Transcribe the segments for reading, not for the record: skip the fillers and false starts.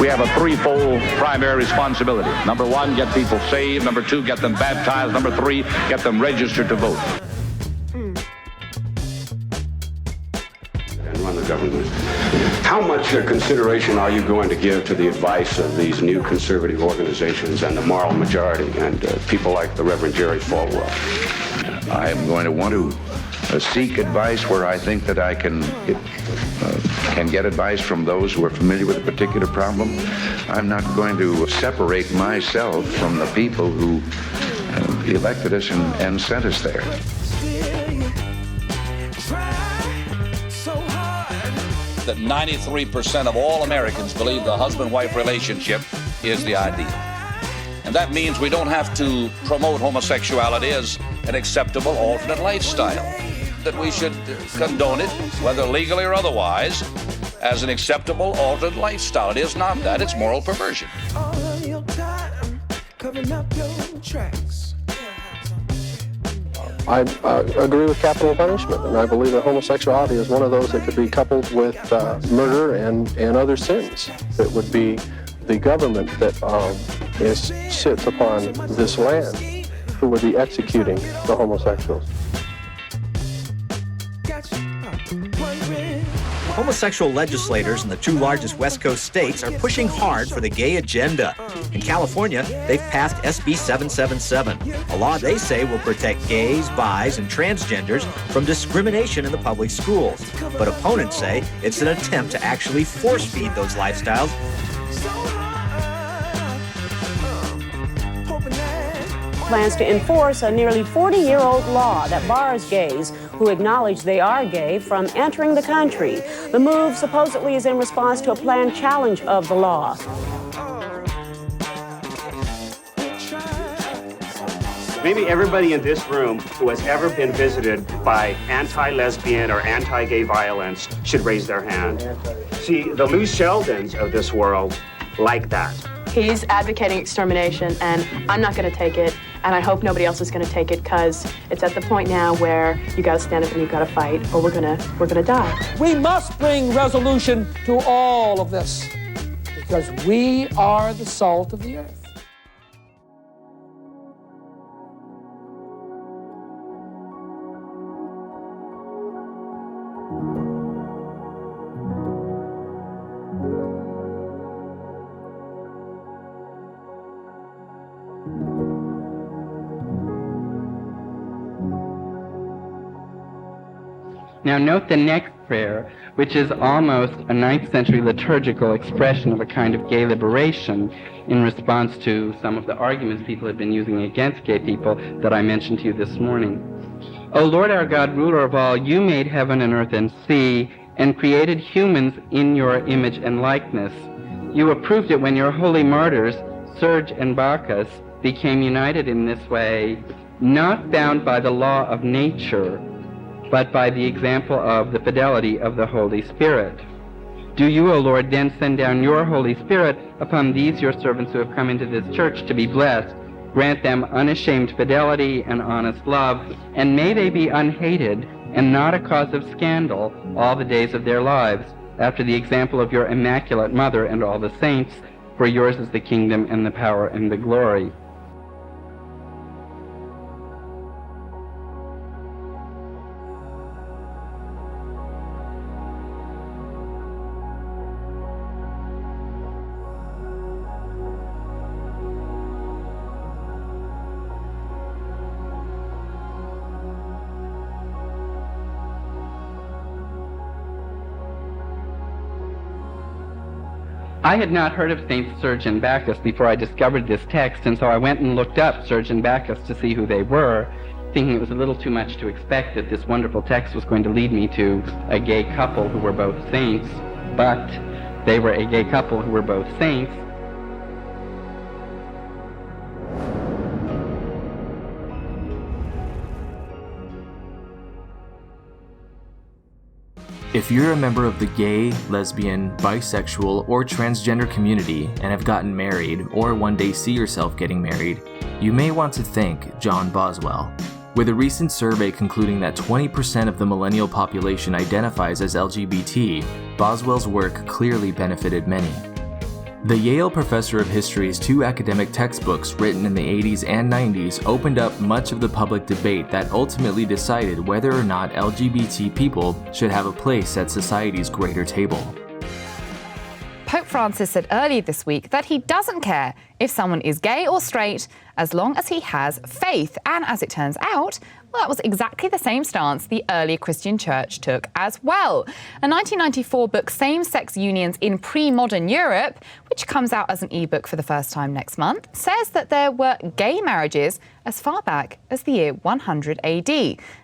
We have a threefold primary responsibility. Number one, get people saved. Number two, get them baptized. Number three, get them registered to vote. And run the government. How much consideration are you going to give to the advice of these new conservative organizations and the moral majority and people like the Reverend Jerry Falwell? I'm going to want to seek advice where I think that I can get advice from those who are familiar with a particular problem. I'm not going to separate myself from the people who elected us and sent us there. That 93% of all Americans believe the husband-wife relationship is the ideal. And that means we don't have to promote homosexuality as an acceptable alternate lifestyle. That we should condone it, whether legally or otherwise, as an acceptable alternate lifestyle. It is not that, it's moral perversion. I agree with capital punishment, and I believe that homosexuality is one of those that could be coupled with murder and other sins. It would be the government that sits upon this land who would be executing the homosexuals. Homosexual legislators in the two largest West Coast states are pushing hard for the gay agenda. In California, they've passed SB 777, a law they say will protect gays, bis, and transgenders from discrimination in the public schools. But opponents say it's an attempt to actually force-feed those lifestyles. Plans to enforce a nearly 40-year-old law that bars gays who acknowledge they are gay from entering the country. The move supposedly is in response to a planned challenge of the law. Maybe everybody in this room who has ever been visited by anti-lesbian or anti-gay violence should raise their hand. See, the Lou Sheldons of this world like that. He's advocating extermination, and I'm not going to take it, and I hope nobody else is going to take it, because it's at the point now where you got to stand up and you got to fight, or we're gonna die. We must bring resolution to all of this, because we are the salt of the earth. Now note the next prayer, which is almost a 9th century liturgical expression of a kind of gay liberation in response to some of the arguments people have been using against gay people that I mentioned to you this morning. O Lord our God, ruler of all, you made heaven and earth and sea, and created humans in your image and likeness. You approved it when your holy martyrs, Serge and Bacchus, became united in this way, not bound by the law of nature, but by the example of the fidelity of the Holy Spirit. Do you, O Lord, then send down your Holy Spirit upon these your servants who have come into this church to be blessed. Grant them unashamed fidelity and honest love, and may they be unhated and not a cause of scandal all the days of their lives, after the example of your Immaculate Mother and all the saints, for yours is the kingdom and the power and the glory. I had not heard of Saints Serge and Bacchus before I discovered this text, and so I went and looked up Serge and Bacchus to see who they were, thinking it was a little too much to expect that this wonderful text was going to lead me to a gay couple who were both saints, but they were a gay couple who were both saints. If you're a member of the gay, lesbian, bisexual, or transgender community and have gotten married or one day see yourself getting married, you may want to thank John Boswell. With a recent survey concluding that 20% of the millennial population identifies as LGBT, Boswell's work clearly benefited many. The Yale Professor of History's two academic textbooks written in the 80s and 90s opened up much of the public debate that ultimately decided whether or not LGBT people should have a place at society's greater table. Pope Francis said earlier this week that he doesn't care if someone is gay or straight as long as he has faith. And as it turns out, well, that was exactly the same stance the early Christian church took as well. A 1994 book, Same-Sex Unions in Pre-Modern Europe, which comes out as an ebook for the first time next month, says that there were gay marriages as far back as the year 100 AD.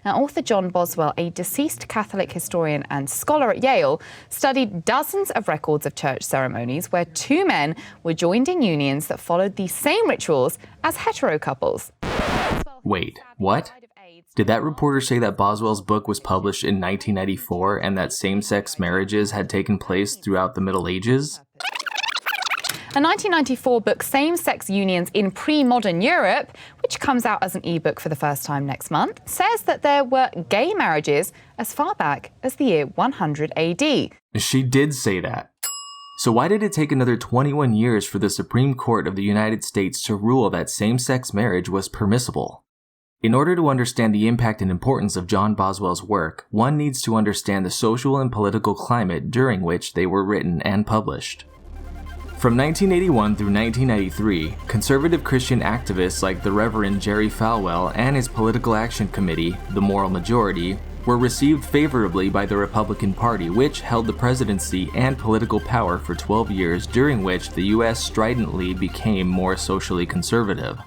Now, author John Boswell, a deceased Catholic historian and scholar at Yale, studied dozens of records of church ceremonies where two men were joined in unions that followed the same rituals as hetero couples. Wait, what? Did that reporter say that Boswell's book was published in 1994 and that same-sex marriages had taken place throughout the Middle Ages? A 1994 book, Same-Sex Unions in Pre-Modern Europe, which comes out as an ebook for the first time next month, says that there were gay marriages as far back as the year 100 AD. She did say that. So why did it take another 21 years for the Supreme Court of the United States to rule that same-sex marriage was permissible? In order to understand the impact and importance of John Boswell's work, one needs to understand the social and political climate during which they were written and published. From 1981 through 1993, conservative Christian activists like the Reverend Jerry Falwell and his political action committee, the Moral Majority, were received favorably by the Republican Party, which held the presidency and political power for 12 years, during which the U.S. stridently became more socially conservative.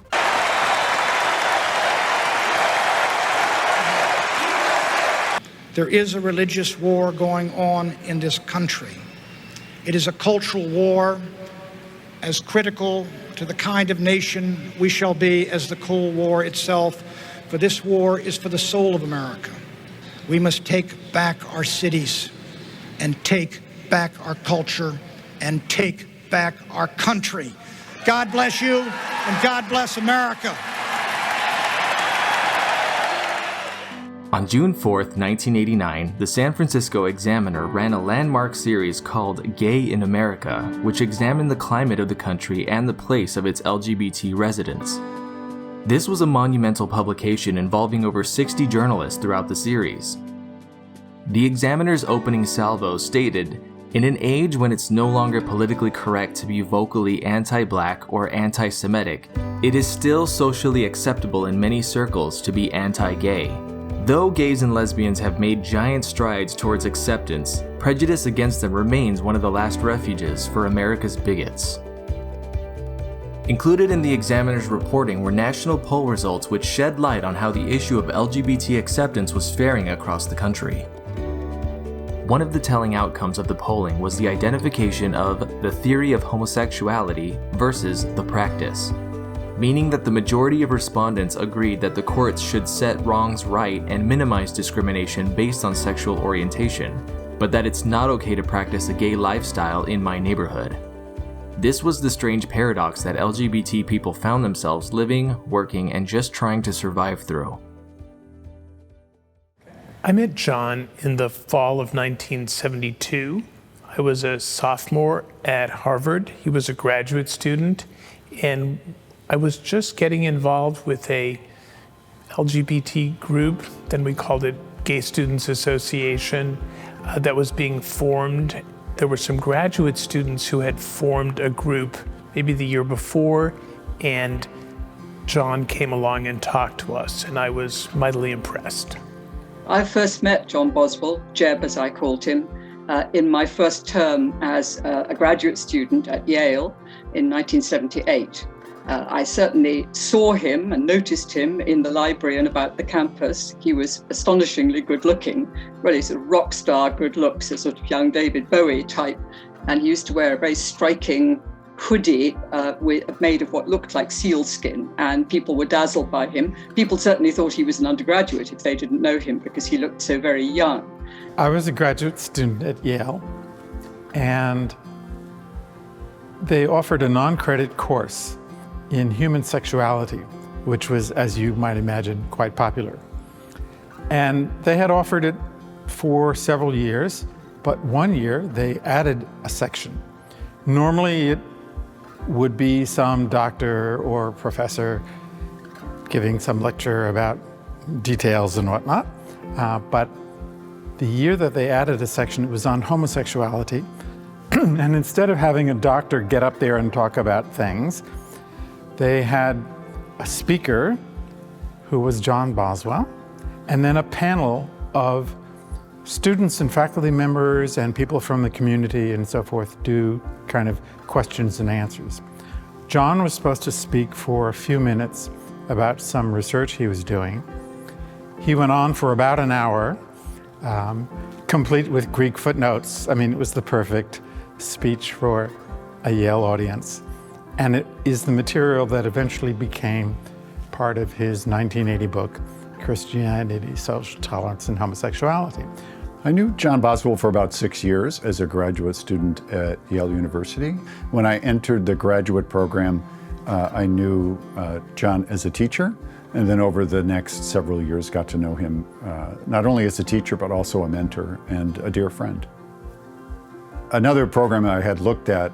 There is a religious war going on in this country. It is a cultural war as critical to the kind of nation we shall be as the Cold War itself, for this war is for the soul of America. We must take back our cities and take back our culture and take back our country. God bless you and God bless America. On June 4th, 1989, the San Francisco Examiner ran a landmark series called Gay in America, which examined the climate of the country and the place of its LGBT residents. This was a monumental publication involving over 60 journalists throughout the series. The Examiner's opening salvo stated, "In an age when it's no longer politically correct to be vocally anti-black or anti-Semitic, it is still socially acceptable in many circles to be anti-gay. Though gays and lesbians have made giant strides towards acceptance, prejudice against them remains one of the last refuges for America's bigots." Included in the Examiner's reporting were national poll results which shed light on how the issue of LGBT acceptance was faring across the country. One of the telling outcomes of the polling was the identification of the theory of homosexuality versus the practice, meaning that the majority of respondents agreed that the courts should set wrongs right and minimize discrimination based on sexual orientation, but that it's not okay to practice a gay lifestyle in my neighborhood. This was the strange paradox that LGBT people found themselves living, working, and just trying to survive through. I met John in the fall of 1972. I was a sophomore at Harvard. He was a graduate student, and I was just getting involved with a LGBT group, then we called it Gay Students Association, that was being formed. There were some graduate students who had formed a group maybe the year before, and John came along and talked to us, and I was mightily impressed. I first met John Boswell, Jeb as I called him, in my first term as a graduate student at Yale in 1978. I certainly saw him and noticed him in the library and about the campus. He was astonishingly good looking, really sort of rock star good looks, a sort of young David Bowie type. And he used to wear a very striking hoodie made of what looked like sealskin, and people were dazzled by him. People certainly thought he was an undergraduate if they didn't know him because he looked so very young. I was a graduate student at Yale, and they offered a non-credit course in human sexuality, which was, as you might imagine, quite popular. And they had offered it for several years, but one year they added a section. Normally it would be some doctor or professor giving some lecture about details and whatnot. But the year that they added a section, it was on homosexuality. And instead of having a doctor get up there and talk about things, they had a speaker who was John Boswell, and then a panel of students and faculty members and people from the community and so forth do kind of questions and answers. John was supposed to speak for a few minutes about some research he was doing. He went on for about an hour, complete with Greek footnotes. I mean, it was the perfect speech for a Yale audience. And it is the material that eventually became part of his 1980 book, Christianity, Social Tolerance, and Homosexuality. I knew John Boswell for about 6 years as a graduate student at Yale University. When I entered the graduate program, I knew John as a teacher, and then over the next several years got to know him not only as a teacher, but also a mentor and a dear friend. Another program I had looked at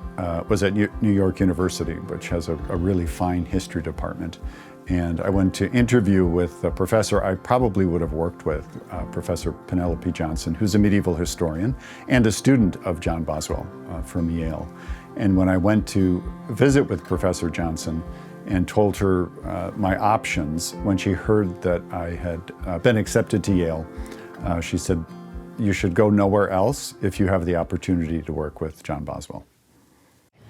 was at New York University, which has a really fine history department. And I went to interview with a professor I probably would have worked with, Professor Penelope Johnson, who's a medieval historian and a student of John Boswell from Yale. And when I went to visit with Professor Johnson and told her my options, when she heard that I had been accepted to Yale, she said, "You should go nowhere else if you have the opportunity to work with John Boswell."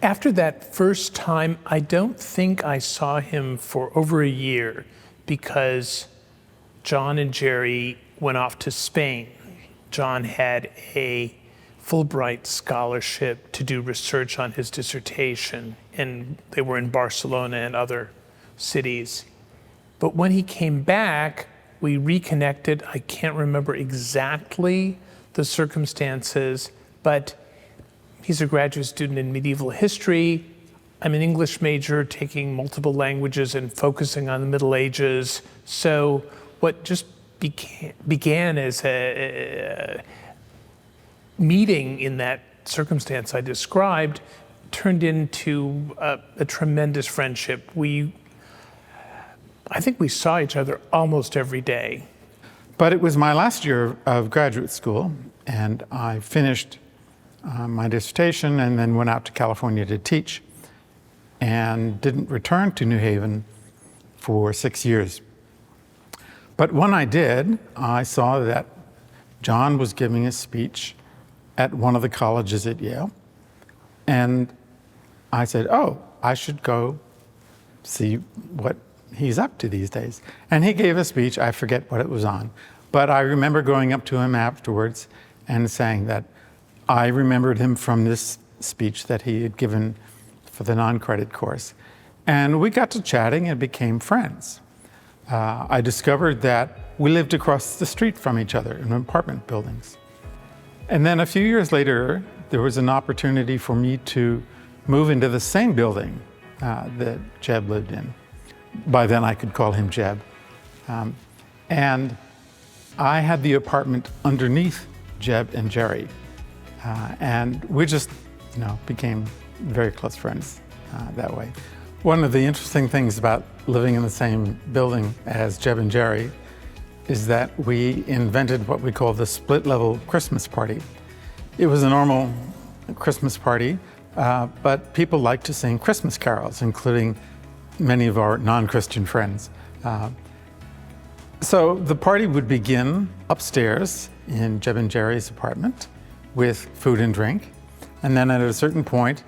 After that first time, I don't think I saw him for over a year because John and Jerry went off to Spain. John had a Fulbright scholarship to do research on his dissertation, and they were in Barcelona and other cities. But when he came back, we reconnected. I can't remember exactly the circumstances, but he's a graduate student in medieval history. I'm an English major taking multiple languages and focusing on the Middle Ages. So what just began as a meeting in that circumstance I described turned into a tremendous friendship. I think we saw each other almost every day. But it was my last year of graduate school, and I finished my dissertation and then went out to California to teach and didn't return to New Haven for 6 years. But when I did, I saw that John was giving a speech at one of the colleges at Yale. And I said, oh, I should go see what he's up to these days. And he gave a speech, I forget what it was on, but I remember going up to him afterwards and saying that I remembered him from this speech that he had given for the non-credit course. And we got to chatting and became friends. I discovered that we lived across the street from each other in apartment buildings. And then a few years later, there was an opportunity for me to move into the same building that Jeb lived in. By then I could call him Jeb. And I had the apartment underneath Jeb and Jerry. And we just, became very close friends that way. One of the interesting things about living in the same building as Jeb and Jerry is that we invented what we call the split-level Christmas party. It was a normal Christmas party, but people like to sing Christmas carols, including many of our non-Christian friends. So the party would begin upstairs in Jeb and Jerry's apartment with food and drink, and then at a certain point,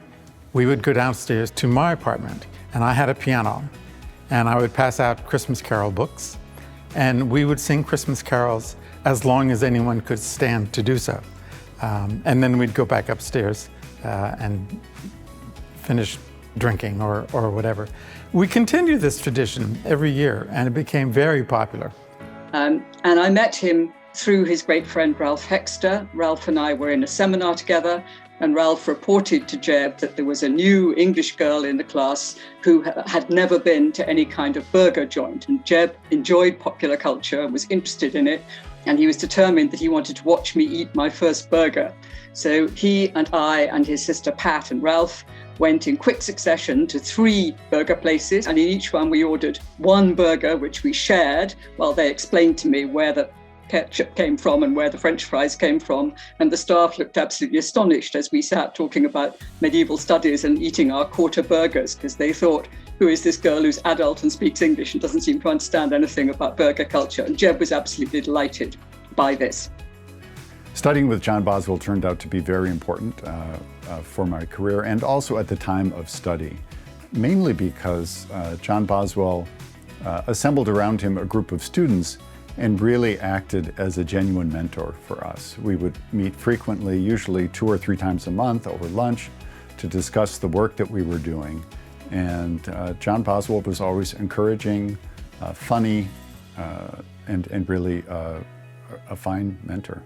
we would go downstairs to my apartment, and I had a piano, and I would pass out Christmas carol books, and we would sing Christmas carols as long as anyone could stand to do so. And then we'd go back upstairs and finish drinking or whatever. We continued this tradition every year, and it became very popular. And I met him through his great friend Ralph Hexter. Ralph and I were in a seminar together, And Ralph reported to Jeb that there was a new English girl in the class who had never been to any kind of burger joint. And Jeb enjoyed popular culture and was interested in it. And he was determined that he wanted to watch me eat my first burger. So he and I and his sister Pat and Ralph went in quick succession to 3 burger places. And in each one we ordered 1 burger, which we shared while they explained to me where the ketchup came from and where the French fries came from. And the staff looked absolutely astonished as we sat talking about medieval studies and eating our quarter burgers, because they thought, who is this girl who's adult and speaks English and doesn't seem to understand anything about burger culture? And Jeb was absolutely delighted by this. Studying with John Boswell turned out to be very important for my career and also at the time of study, mainly because John Boswell assembled around him a group of students and really acted as a genuine mentor for us. We would meet frequently, usually 2 or 3 times a month over lunch, to discuss the work that we were doing. And John Boswell was always encouraging, funny, and really a fine mentor.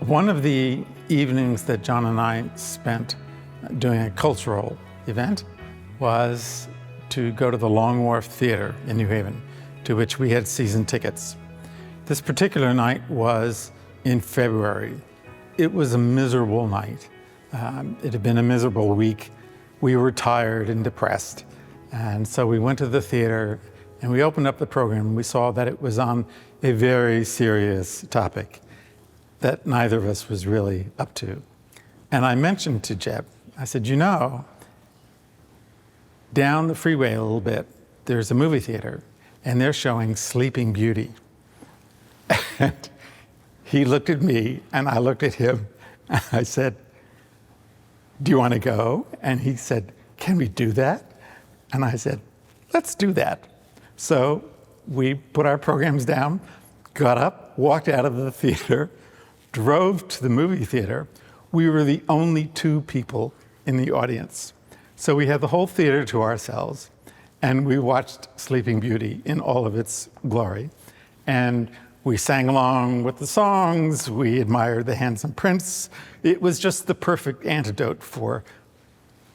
One of the evenings that John and I spent doing a cultural event was to go to the Long Wharf Theater in New Haven, to which we had season tickets. This particular night was in February. It was a miserable night. It had been a miserable week. We were tired and depressed. And so we went to the theater and we opened up the program and we saw that it was on a very serious topic that neither of us was really up to. And I mentioned to Jeb, I said, you know, down the freeway a little bit, there's a movie theater and they're showing Sleeping Beauty. And he looked at me and I looked at him and I said, do you want to go? And he said, can we do that? And I said, let's do that. So we put our programs down, got up, walked out of the theater, drove to the movie theater. We were the only 2 people in the audience. So we had the whole theater to ourselves, and we watched Sleeping Beauty in all of its glory. And we sang along with the songs, we admired the handsome prince. It was just the perfect antidote for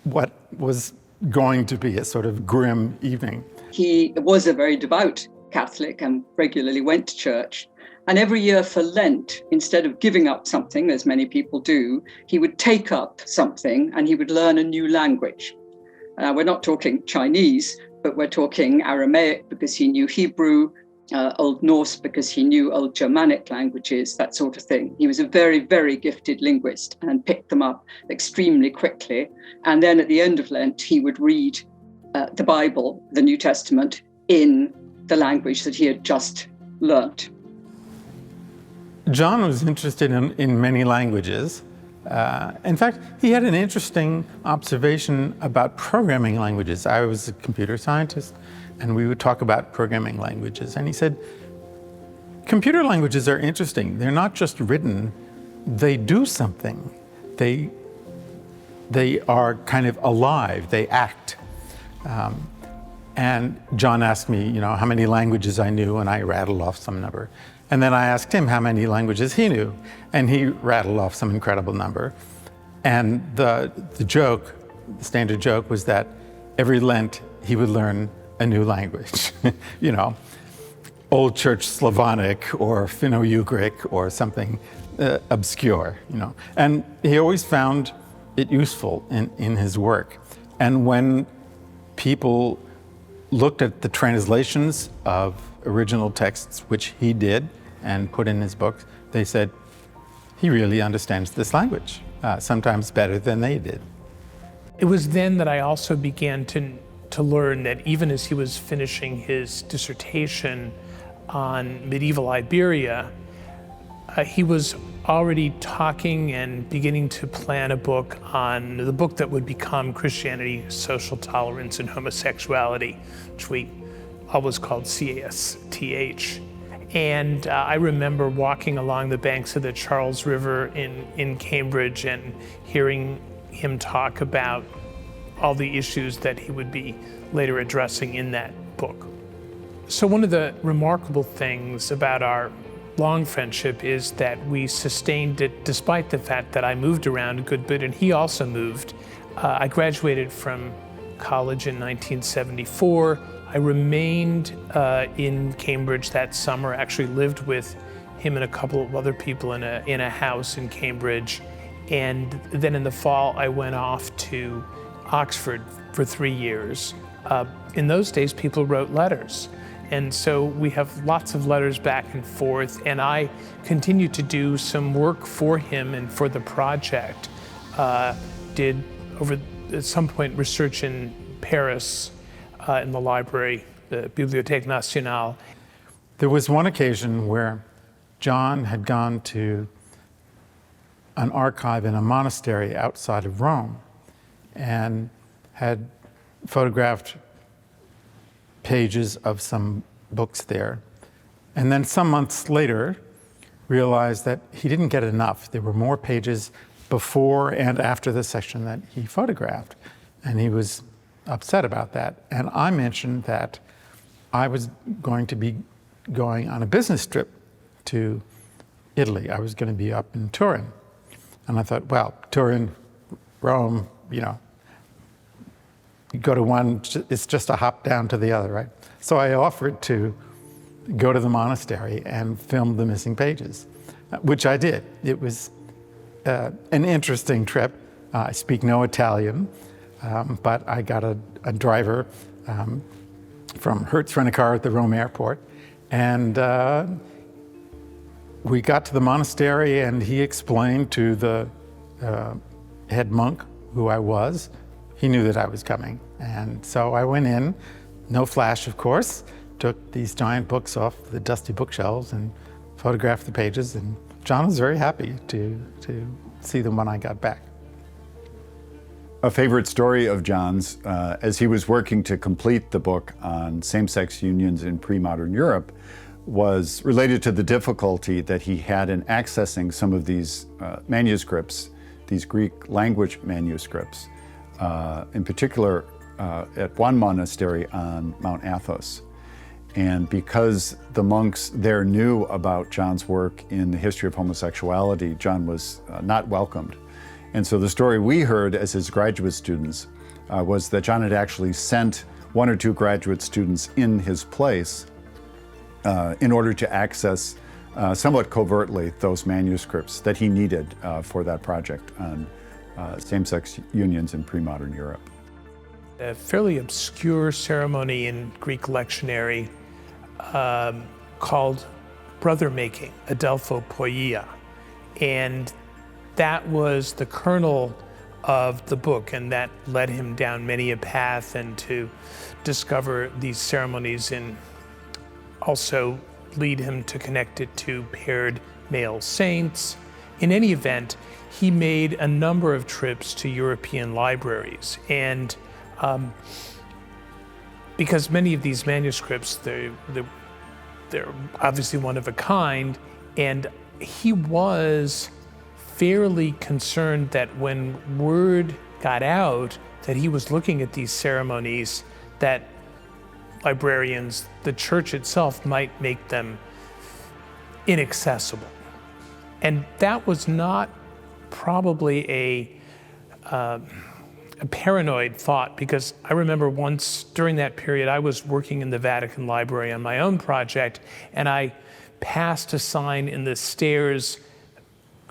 what was going to be a sort of grim evening. He was a very devout Catholic and regularly went to church. And every year for Lent, instead of giving up something, as many people do, he would take up something and he would learn a new language. We're not talking Chinese, but we're talking Aramaic because he knew Hebrew, Old Norse because he knew Old Germanic languages, that sort of thing. He was a very, very gifted linguist and picked them up extremely quickly. And then at the end of Lent, he would read the Bible, the New Testament, in the language that he had just learnt. John was interested in many languages. In fact, he had an interesting observation about programming languages. I was a computer scientist, and we would talk about programming languages. And he said, computer languages are interesting. They're not just written, they do something. They are kind of alive, they act. And John asked me, you know, how many languages I knew, and I rattled off some number. And then I asked him how many languages he knew, and he rattled off some incredible number. And the joke, the standard joke, was that every Lent he would learn a new language. You know, Old Church Slavonic or Finno-Ugric or something obscure, you know. And he always found it useful in his work. And when people looked at the translations of original texts, which he did and put in his books, they said, he really understands this language, sometimes better than they did. It was then that I also began to learn that even as he was finishing his dissertation on medieval Iberia, he was already talking and beginning to plan a book on the book that would become Christianity, Social Tolerance, and Homosexuality, which we always called CASTH. And I remember walking along the banks of the Charles River in Cambridge and hearing him talk about all the issues that he would be later addressing in that book. So one of the remarkable things about our long friendship is that we sustained it despite the fact that I moved around a good bit and he also moved. I graduated from college in 1974. I remained in Cambridge that summer, actually lived with him and a couple of other people in a house in Cambridge. And then in the fall, I went off to Oxford for 3 years. In those days, people wrote letters. And so we have lots of letters back and forth, and I continued to do some work for him and for the project. Did, over at some point, research in Paris in the library, the Bibliothèque Nationale. There was one occasion where John had gone to an archive in a monastery outside of Rome and had photographed pages of some books there. And then some months later, realized that he didn't get enough. There were more pages before and after the section that he photographed. And he was upset about that. And I mentioned that I was going to be going on a business trip to Italy. I was going to be up in Turin. And I thought, well, Turin, Rome, you know, you go to one, it's just a hop down to the other, right? So I offered to go to the monastery and film the missing pages, which I did. It was an interesting trip. I speak no Italian, but I got a driver from Hertz Rent-A-Car at the Rome airport. And we got to the monastery and he explained to the head monk who I was. He knew that I was coming. And so I went in, no flash, of course, took these giant books off the dusty bookshelves and photographed the pages. And John was very happy to see them when I got back. A favorite story of John's, as he was working to complete the book on same-sex unions in pre-modern Europe, was related to the difficulty that he had in accessing some of these manuscripts, these Greek language manuscripts, in particular at one monastery on Mount Athos. And because the monks there knew about John's work in the history of homosexuality, John was not welcomed. And so the story we heard as his graduate students was that John had actually sent 1 or 2 graduate students in his place in order to access somewhat covertly those manuscripts that he needed for that project on same-sex unions in pre-modern Europe. A fairly obscure ceremony in Greek lectionary called brother making, adelphopoia. And that was the kernel of the book, and that led him down many a path and to discover these ceremonies and also lead him to connect it to paired male saints. In any event, he made a number of trips to European libraries, and because many of these manuscripts, they're obviously one of a kind, and he was fairly concerned that when word got out that he was looking at these ceremonies, that librarians, the church itself, might make them inaccessible. And that was not probably a paranoid thought, because I remember once during that period I was working in the Vatican library on my own project, and I passed a sign in the stairs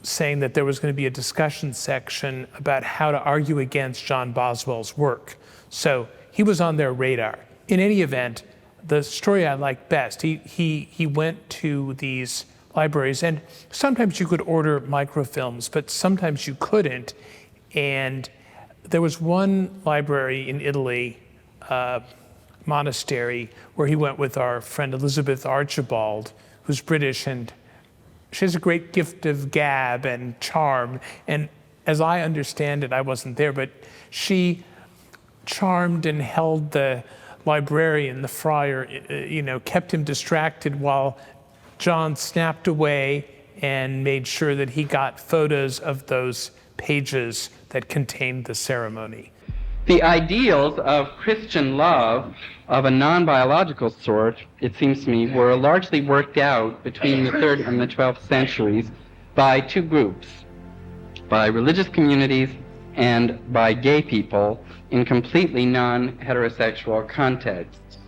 saying that there was going to be a discussion section about how to argue against John Boswell's work. So he was on their radar. In any event, the story I like best, he went to these libraries, and sometimes you could order microfilms, but sometimes you couldn't. And there was one library in Italy, monastery, where he went with our friend Elizabeth Archibald, who's British, and she has a great gift of gab and charm. And as I understand it, I wasn't there, but she charmed and held the librarian, the friar, kept him distracted while John snapped away and made sure that he got photos of those pages that contained the ceremony. The ideals of Christian love of a non-biological sort, it seems to me, were largely worked out between the 3rd and the 12th centuries by two groups, by religious communities and by gay people in completely non-heterosexual contexts.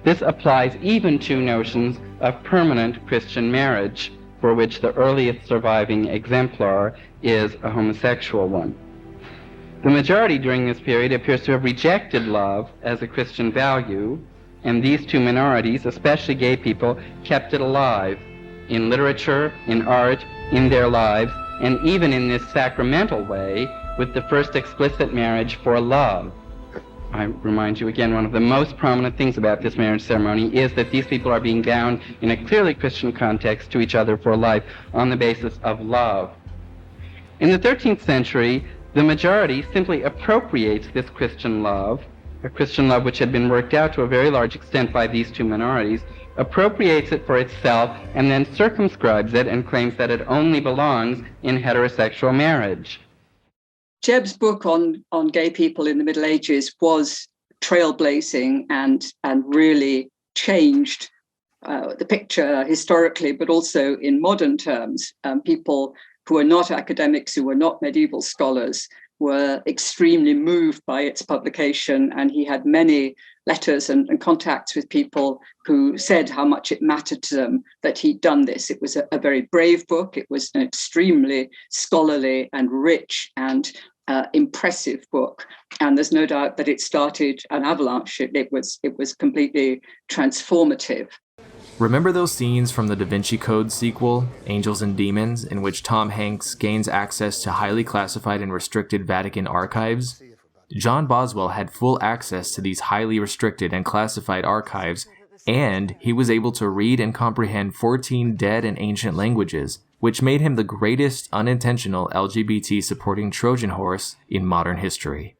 This applies even to notions of permanent Christian marriage, for which the earliest surviving exemplar is a homosexual one. The majority during this period appears to have rejected love as a Christian value, and these two minorities, especially gay people, kept it alive in literature, in art, in their lives, and even in this sacramental way with the first explicit marriage for love. I remind you again, one of the most prominent things about this marriage ceremony is that these people are being bound in a clearly Christian context to each other for life on the basis of love. In the 13th century, the majority simply appropriates this Christian love, a Christian love which had been worked out to a very large extent by these two minorities, appropriates it for itself and then circumscribes it and claims that it only belongs in heterosexual marriage. Jebb's book on gay people in the Middle Ages was trailblazing and really changed the picture historically, but also in modern terms. People who were not academics, who were not medieval scholars, were extremely moved by its publication, and he had many letters and contacts with people who said how much it mattered to them that he'd done this. It was a very brave book. It was an extremely scholarly and rich and impressive book, and there's no doubt that it started an avalanche. It was completely transformative. Remember those scenes from the Da Vinci Code sequel, Angels and Demons, in which Tom Hanks gains access to highly classified and restricted Vatican archives? John Boswell had full access to these highly restricted and classified archives, and he was able to read and comprehend 14 dead and ancient languages, which made him the greatest unintentional LGBT-supporting Trojan horse in modern history.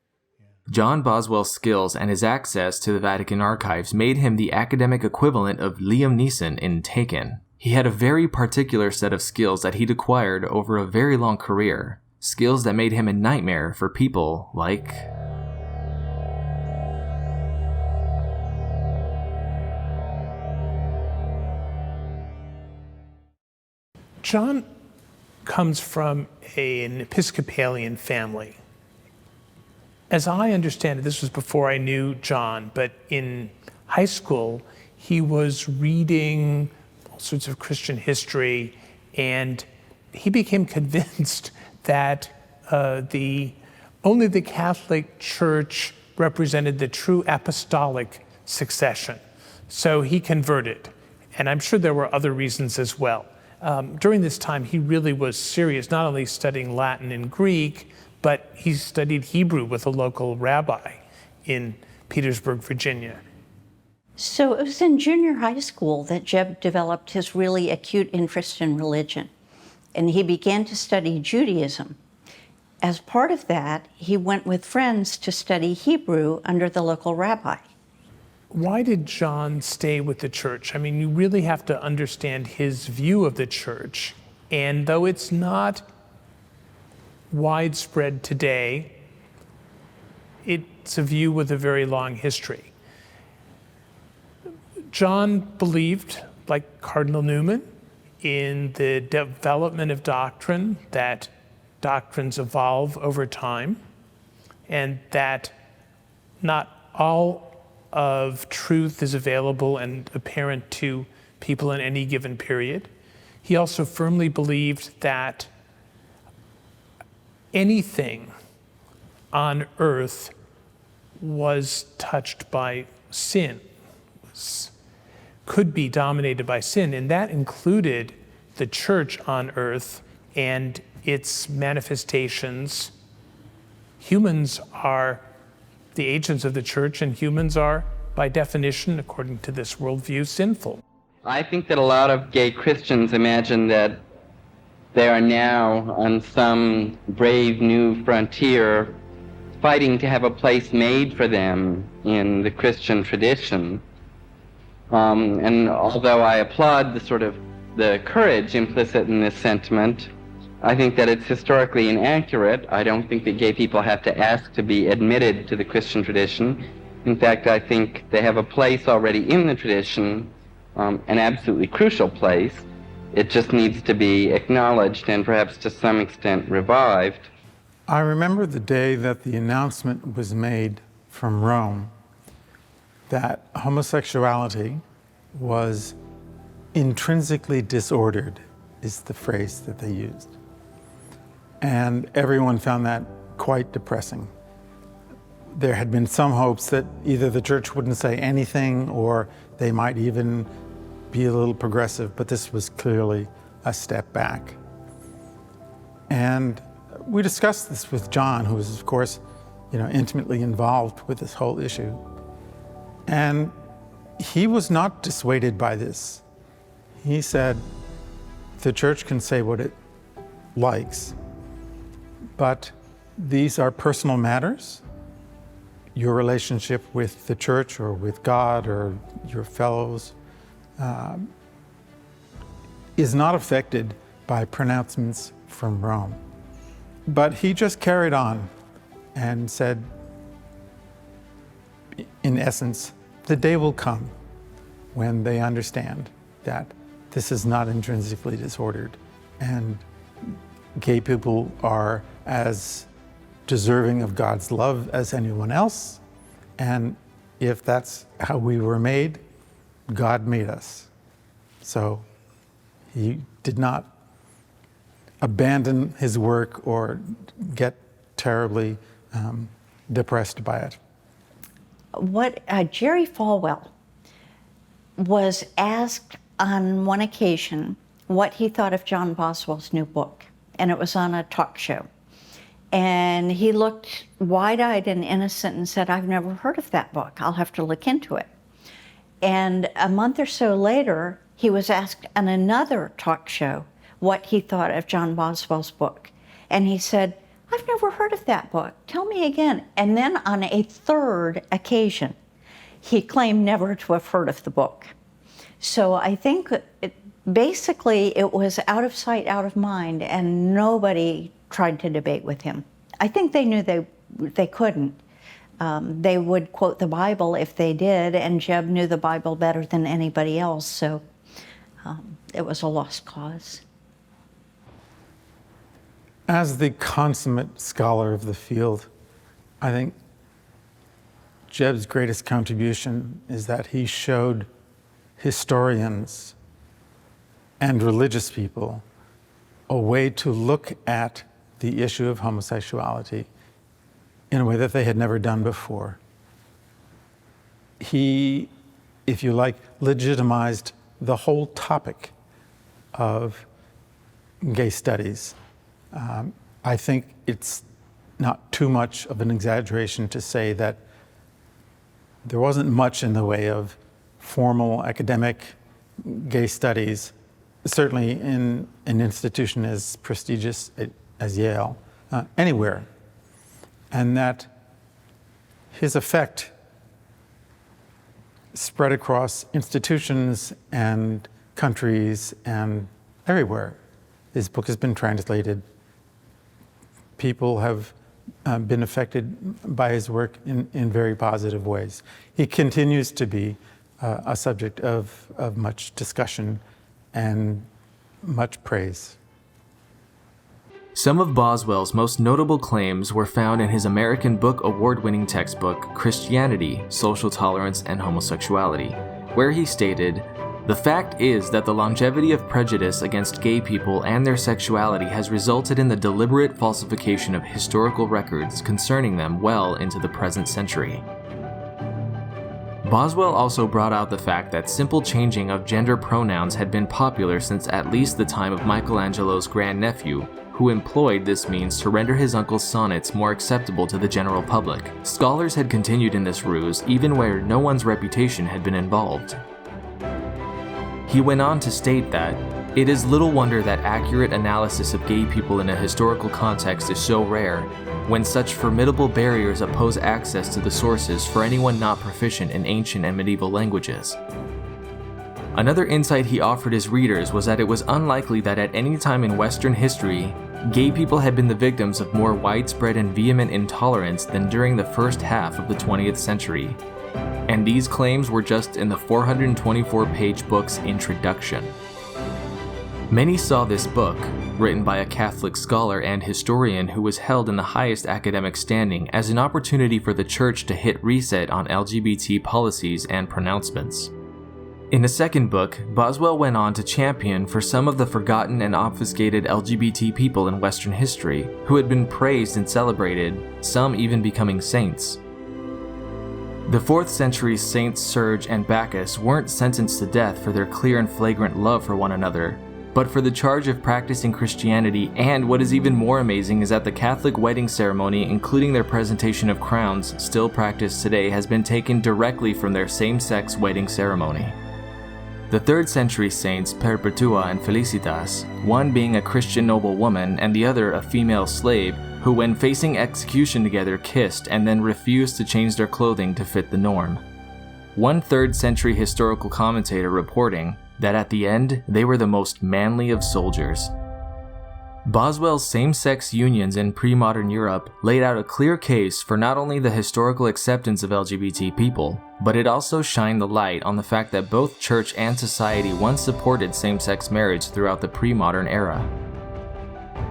John Boswell's skills and his access to the Vatican archives made him the academic equivalent of Liam Neeson in Taken. He had a very particular set of skills that he'd acquired over a very long career, skills that made him a nightmare for people like... John comes from an Episcopalian family. As I understand it, this was before I knew John, but in high school, he was reading all sorts of Christian history, and he became convinced that only the Catholic Church represented the true apostolic succession. So he converted, and I'm sure there were other reasons as well. During this time, he really was serious, not only studying Latin and Greek, but he studied Hebrew with a local rabbi in Petersburg, Virginia. So it was in junior high school that Jebb developed his really acute interest in religion, and he began to study Judaism. As part of that, he went with friends to study Hebrew under the local rabbi. Why did John stay with the church? I mean, you really have to understand his view of the church, and though it's not widespread today, it's a view with a very long history. John believed, like Cardinal Newman, in the development of doctrine, that doctrines evolve over time, and that not all of truth is available and apparent to people in any given period. He also firmly believed that anything on earth was touched by sin, could be dominated by sin, and that included the church on earth and its manifestations. Humans are the agents of the church, and humans are, by definition, according to this worldview, sinful. I think that a lot of gay Christians imagine that they are now on some brave new frontier fighting to have a place made for them in the Christian tradition. And although I applaud the courage implicit in this sentiment, I think that it's historically inaccurate. I don't think that gay people have to ask to be admitted to the Christian tradition. In fact, I think they have a place already in the tradition, an absolutely crucial place. It just needs to be acknowledged and perhaps to some extent revived. I remember the day that the announcement was made from Rome that homosexuality was intrinsically disordered, is the phrase that they used. And everyone found that quite depressing. There had been some hopes that either the church wouldn't say anything or they might even be a little progressive, but this was clearly a step back. And we discussed this with John, who was, of course, intimately involved with this whole issue. And he was not dissuaded by this. He said, the church can say what it likes, but these are personal matters. Your relationship with the church or with God or your fellows is not affected by pronouncements from Rome. But he just carried on and said, in essence, the day will come when they understand that this is not intrinsically disordered and gay people are as deserving of God's love as anyone else. And if that's how we were made, God made us. So he did not abandon his work or get terribly depressed by it. What Jerry Falwell was asked on one occasion what he thought of John Boswell's new book, and it was on a talk show. And he looked wide-eyed and innocent and said, I've never heard of that book. I'll have to look into it. And a month or so later, he was asked on another talk show what he thought of John Boswell's book. And he said, I've never heard of that book. Tell me again. And then on a third occasion, he claimed never to have heard of the book. So I think basically it was out of sight, out of mind, and nobody tried to debate with him. I think they knew they couldn't. They would quote the Bible if they did, and Jeb knew the Bible better than anybody else, so it was a lost cause. As the consummate scholar of the field, I think Jeb's greatest contribution is that he showed historians and religious people a way to look at the issue of homosexuality in a way that they had never done before. He, if you like, legitimized the whole topic of gay studies. I think it's not too much of an exaggeration to say that there wasn't much in the way of formal academic gay studies, certainly in an institution as prestigious as Yale, anywhere. And that his effect spread across institutions and countries and everywhere. His book has been translated. People have been affected by his work in very positive ways. He continues to be a subject of much discussion and much praise. Some of Boswell's most notable claims were found in his American Book Award-winning textbook, Christianity, Social Tolerance, and Homosexuality, where he stated, "The fact is that the longevity of prejudice against gay people and their sexuality has resulted in the deliberate falsification of historical records concerning them well into the present century." Boswell also brought out the fact that simple changing of gender pronouns had been popular since at least the time of Michelangelo's grandnephew, who employed this means to render his uncle's sonnets more acceptable to the general public. Scholars had continued in this ruse even where no one's reputation had been involved. He went on to state that, "It is little wonder that accurate analysis of gay people in a historical context is so rare, when such formidable barriers oppose access to the sources for anyone not proficient in ancient and medieval languages." Another insight he offered his readers was that it was unlikely that at any time in Western history, gay people had been the victims of more widespread and vehement intolerance than during the first half of the 20th century. And these claims were just in the 424-page book's introduction. Many saw this book, written by a Catholic scholar and historian who was held in the highest academic standing, as an opportunity for the Church to hit reset on LGBT policies and pronouncements. In the second book, Boswell went on to champion for some of the forgotten and obfuscated LGBT people in Western history who had been praised and celebrated, some even becoming saints. The 4th century Saints Serge and Bacchus weren't sentenced to death for their clear and flagrant love for one another, but for the charge of practicing Christianity, and what is even more amazing is that the Catholic wedding ceremony, including their presentation of crowns, still practiced today, has been taken directly from their same-sex wedding ceremony. The 3rd century saints Perpetua and Felicitas, one being a Christian noblewoman and the other a female slave, who when facing execution together kissed and then refused to change their clothing to fit the norm. One 3rd century historical commentator reporting that at the end they were the most manly of soldiers. Boswell's same-sex unions in pre-modern Europe laid out a clear case for not only the historical acceptance of LGBT people, but it also shined the light on the fact that both church and society once supported same-sex marriage throughout the pre-modern era.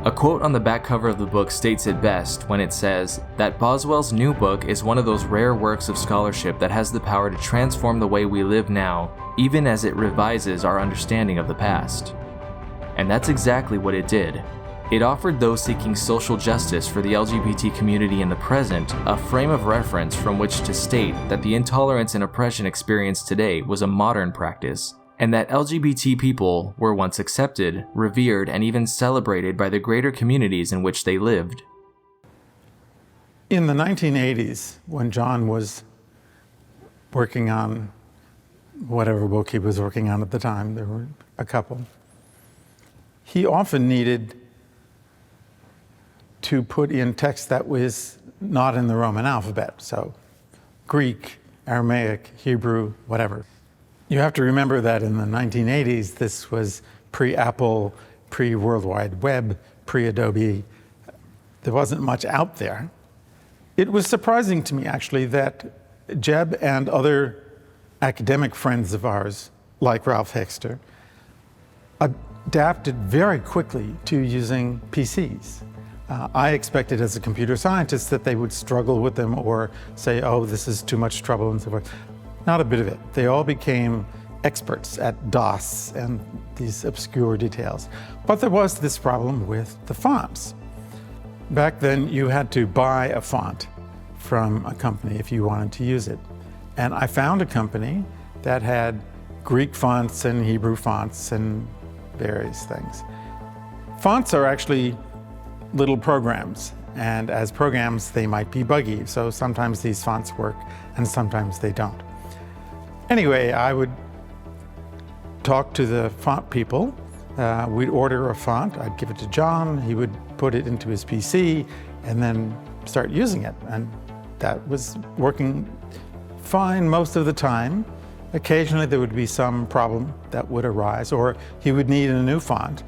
A quote on the back cover of the book states it best when it says that Boswell's new book is one of those rare works of scholarship that has the power to transform the way we live now, even as it revises our understanding of the past. And that's exactly what it did. It offered those seeking social justice for the LGBT community in the present a frame of reference from which to state that the intolerance and oppression experienced today was a modern practice, and that LGBT people were once accepted, revered, and even celebrated by the greater communities in which they lived. In the 1980s, when John was working on whatever book he was working on at the time, there were a couple, he often needed to put in text that was not in the Roman alphabet, so Greek, Aramaic, Hebrew, whatever. You have to remember that in the 1980s, this was pre-Apple, pre-World Wide Web, pre-Adobe. There wasn't much out there. It was surprising to me, actually, that Jeb and other academic friends of ours, like Ralph Hexter, adapted very quickly to using PCs. I expected as a computer scientist that they would struggle with them or say, oh, this is too much trouble and so forth. Not a bit of it. They all became experts at DOS and these obscure details. But there was this problem with the fonts. Back then, you had to buy a font from a company if you wanted to use it. And I found a company that had Greek fonts and Hebrew fonts and various things. Fonts are actually little programs, and as programs they might be buggy, so sometimes these fonts work and sometimes they don't. Anyway, I would talk to the font people. We'd order a font, I'd give it to John, he would put it into his PC and then start using it, and that was working fine most of the time. Occasionally there would be some problem that would arise, or he would need a new font,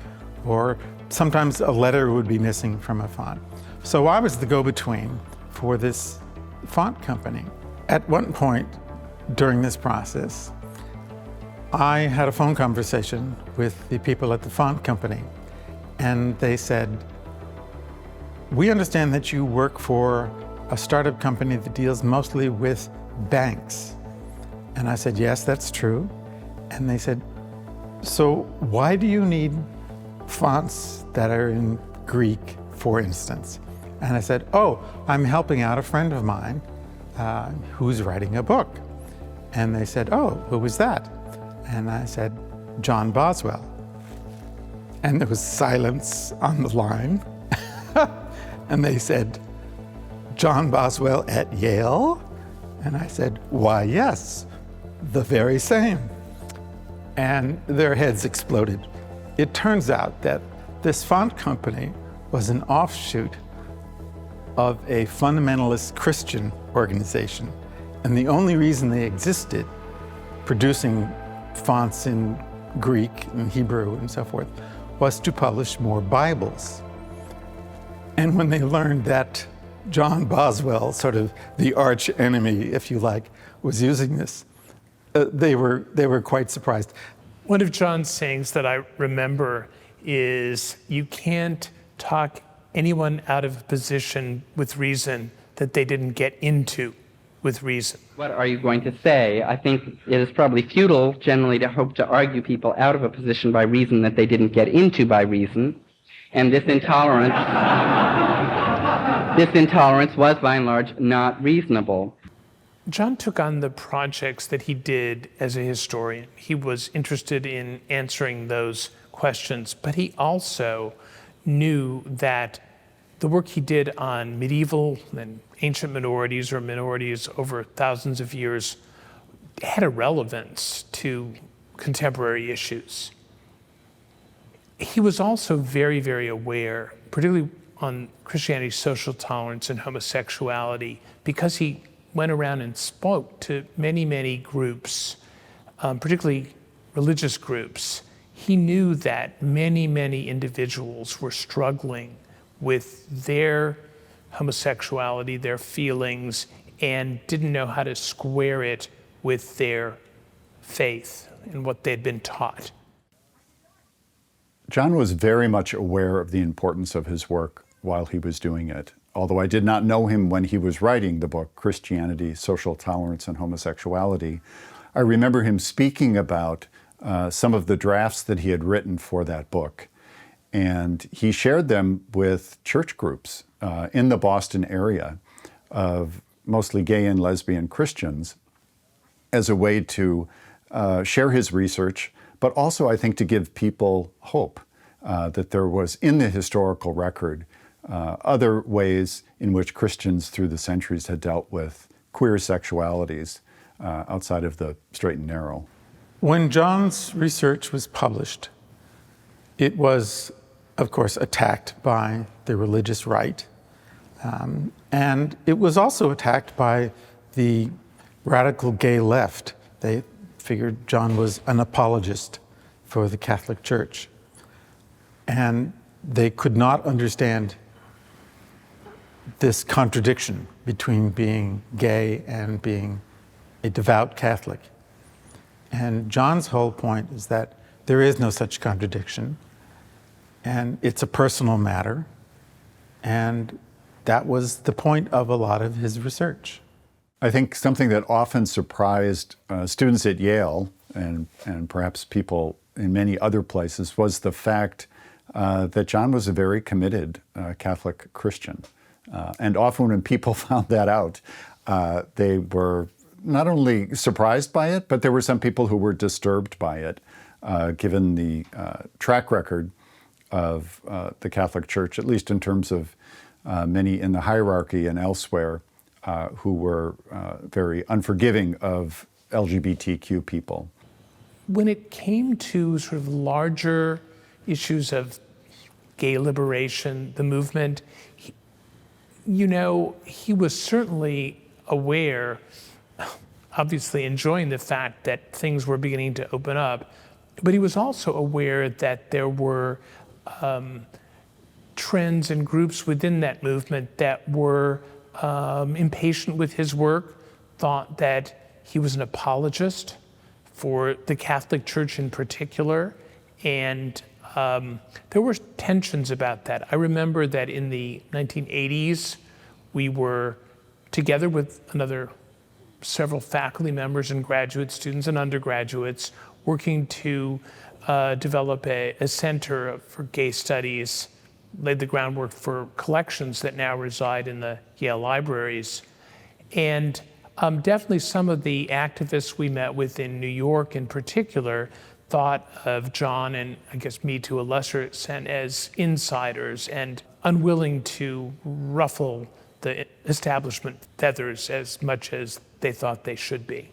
or sometimes a letter would be missing from a font. So I was the go-between for this font company. At one point during this process, I had a phone conversation with the people at the font company, and they said, we understand that you work for a startup company that deals mostly with banks. And I said, yes, that's true. And they said, so why do you need fonts that are in Greek, for instance? And I said, oh, I'm helping out a friend of mine who's writing a book. And they said, oh, who was that? And I said, John Boswell. And there was silence on the line. And they said, John Boswell at Yale? And I said, why, yes, the very same. And their heads exploded. It turns out that this font company was an offshoot of a fundamentalist Christian organization. And the only reason they existed, producing fonts in Greek and Hebrew and so forth, was to publish more Bibles. And when they learned that John Boswell, sort of the arch enemy, if you like, was using this, they were quite surprised. One of John's sayings that I remember is, you can't talk anyone out of a position with reason that they didn't get into with reason. What are you going to say? I think it is probably futile generally to hope to argue people out of a position by reason that they didn't get into by reason. And this intolerance was by and large not reasonable. John took on the projects that he did as a historian. He was interested in answering those questions, but he also knew that the work he did on medieval and ancient minorities or minorities over thousands of years had a relevance to contemporary issues. He was also very, very aware, particularly on Christianity's social tolerance and homosexuality, because he went around and spoke to many, many groups, particularly religious groups. He knew that many, many individuals were struggling with their homosexuality, their feelings, and didn't know how to square it with their faith and what they'd been taught. John was very much aware of the importance of his work while he was doing it. Although I did not know him when he was writing the book, Christianity, Social Tolerance, and Homosexuality, I remember him speaking about some of the drafts that he had written for that book. And he shared them with church groups in the Boston area of mostly gay and lesbian Christians as a way to share his research, but also I think to give people hope that there was in the historical record other ways in which Christians through the centuries had dealt with queer sexualities outside of the straight and narrow. When John's research was published, it was, of course, attacked by the religious right. And it was also attacked by the radical gay left. They figured John was an apologist for the Catholic Church. And they could not understand this contradiction between being gay and being a devout Catholic. And John's whole point is that there is no such contradiction, and it's a personal matter, and that was the point of a lot of his research. I think something that often surprised students at Yale, and perhaps people in many other places, was the fact that John was a very committed Catholic Christian. And often when people found that out, they were not only surprised by it, but there were some people who were disturbed by it, given the track record of the Catholic Church, at least in terms of many in the hierarchy and elsewhere, who were very unforgiving of LGBTQ people. When it came to sort of larger issues of gay liberation, the movement, he was certainly aware, obviously enjoying the fact that things were beginning to open up, but he was also aware that there were trends and groups within that movement that were impatient with his work, thought that he was an apologist for the Catholic Church in particular, and there were tensions about that. I remember that in the 1980s, we were together with several faculty members and graduate students and undergraduates working to develop a center for gay studies, laid the groundwork for collections that now reside in the Yale libraries. And definitely some of the activists we met with in New York in particular thought of John, and I guess me to a lesser extent, as insiders and unwilling to ruffle the establishment feathers as much as they thought they should be.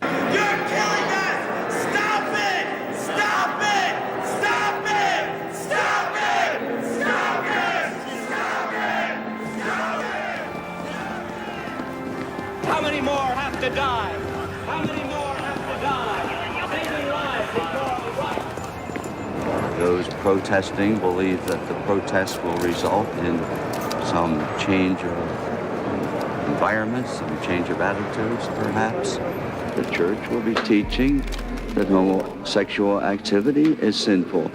You're killing us! Stop it! Stop it! Stop it! Stop it! Stop it! Stop it! Stop it! How many more have to die? How many more have to die? Saving lives is morally right. Those protesting believe that the protests will result in some change of environment, some change of attitudes, perhaps. The church will be teaching that homosexual activity is sinful.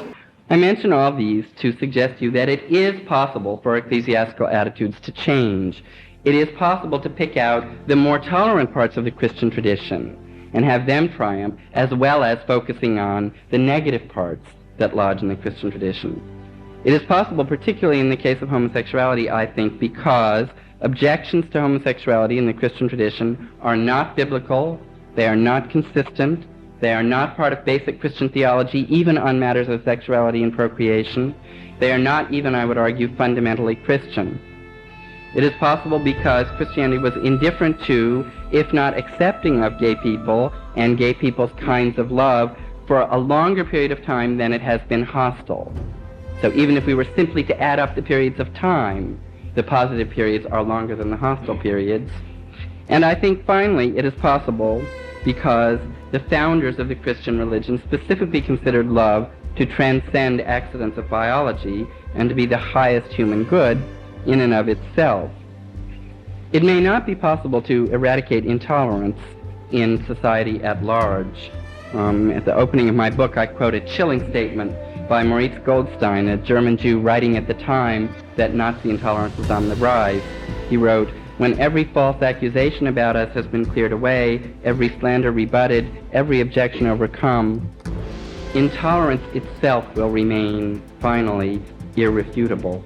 I mention all these to suggest to you that it is possible for ecclesiastical attitudes to change. It is possible to pick out the more tolerant parts of the Christian tradition and have them triumph, as well as focusing on the negative parts that lodge in the Christian tradition. It is possible, particularly in the case of homosexuality, I think, because objections to homosexuality in the Christian tradition are not biblical, they are not consistent, they are not part of basic Christian theology, even on matters of sexuality and procreation. They are not even, I would argue, fundamentally Christian. It is possible because Christianity was indifferent to, if not accepting of gay people and gay people's kinds of love for a longer period of time than it has been hostile. So even if we were simply to add up the periods of time, the positive periods are longer than the hostile periods. And I think finally it is possible because the founders of the Christian religion specifically considered love to transcend accidents of biology and to be the highest human good in and of itself. It may not be possible to eradicate intolerance in society at large. At the opening of my book, I quote a chilling statement by Moritz Goldstein, a German Jew writing at the time that Nazi intolerance was on the rise. He wrote, "When every false accusation about us has been cleared away, every slander rebutted, every objection overcome, intolerance itself will remain, finally, irrefutable."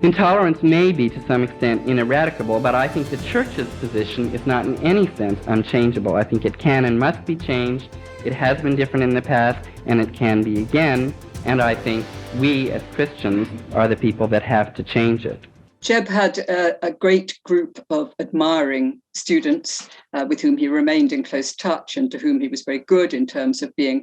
Intolerance may be, to some extent, ineradicable, but I think the Church's position is not in any sense unchangeable. I think it can and must be changed. It has been different in the past, and it can be again, and I think we, as Christians, are the people that have to change it. Jeb had a great group of admiring students with whom he remained in close touch and to whom he was very good in terms of being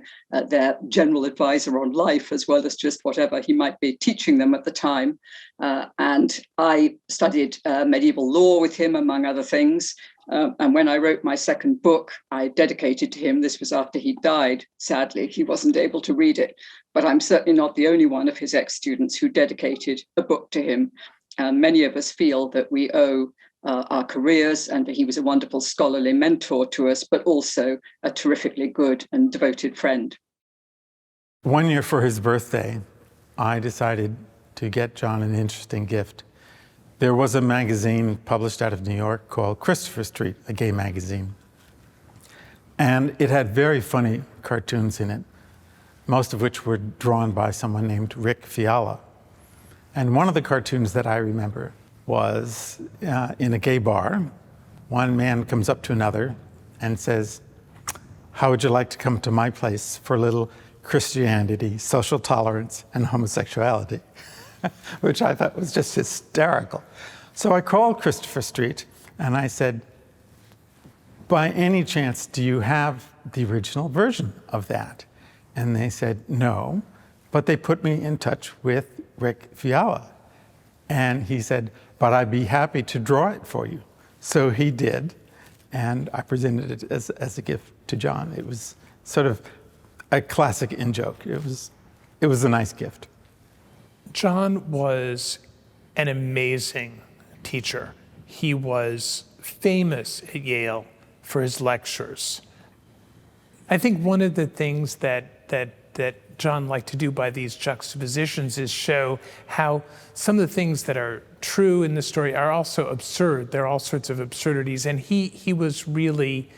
their general advisor on life, as well as just whatever he might be teaching them at the time. And I studied medieval law with him, among other things. And when I wrote my second book, I dedicated to him. This was after he died. Sadly, he wasn't able to read it. But I'm certainly not the only one of his ex-students who dedicated a book to him. Many of us feel that we owe our careers, and that he was a wonderful scholarly mentor to us, but also a terrifically good and devoted friend. One year for his birthday, I decided to get John an interesting gift. There was a magazine published out of New York called Christopher Street, a gay magazine. And it had very funny cartoons in it, most of which were drawn by someone named Rick Fiala. And one of the cartoons that I remember was in a gay bar. One man comes up to another and says, "How would you like to come to my place for a little Christianity, social tolerance, and homosexuality?" Which I thought was just hysterical. So I called Christopher Street and I said, "By any chance, do you have the original version of that?" And they said, "No," but they put me in touch with Rick Fiala. And he said, "But I'd be happy to draw it for you." So he did, and I presented it as a gift to John. It was sort of a classic in-joke. It was a nice gift. John was an amazing teacher. He was famous at Yale for his lectures. I think one of the things that John liked to do by these juxtapositions is show how some of the things that are true in the story are also absurd. There are all sorts of absurdities, and he was really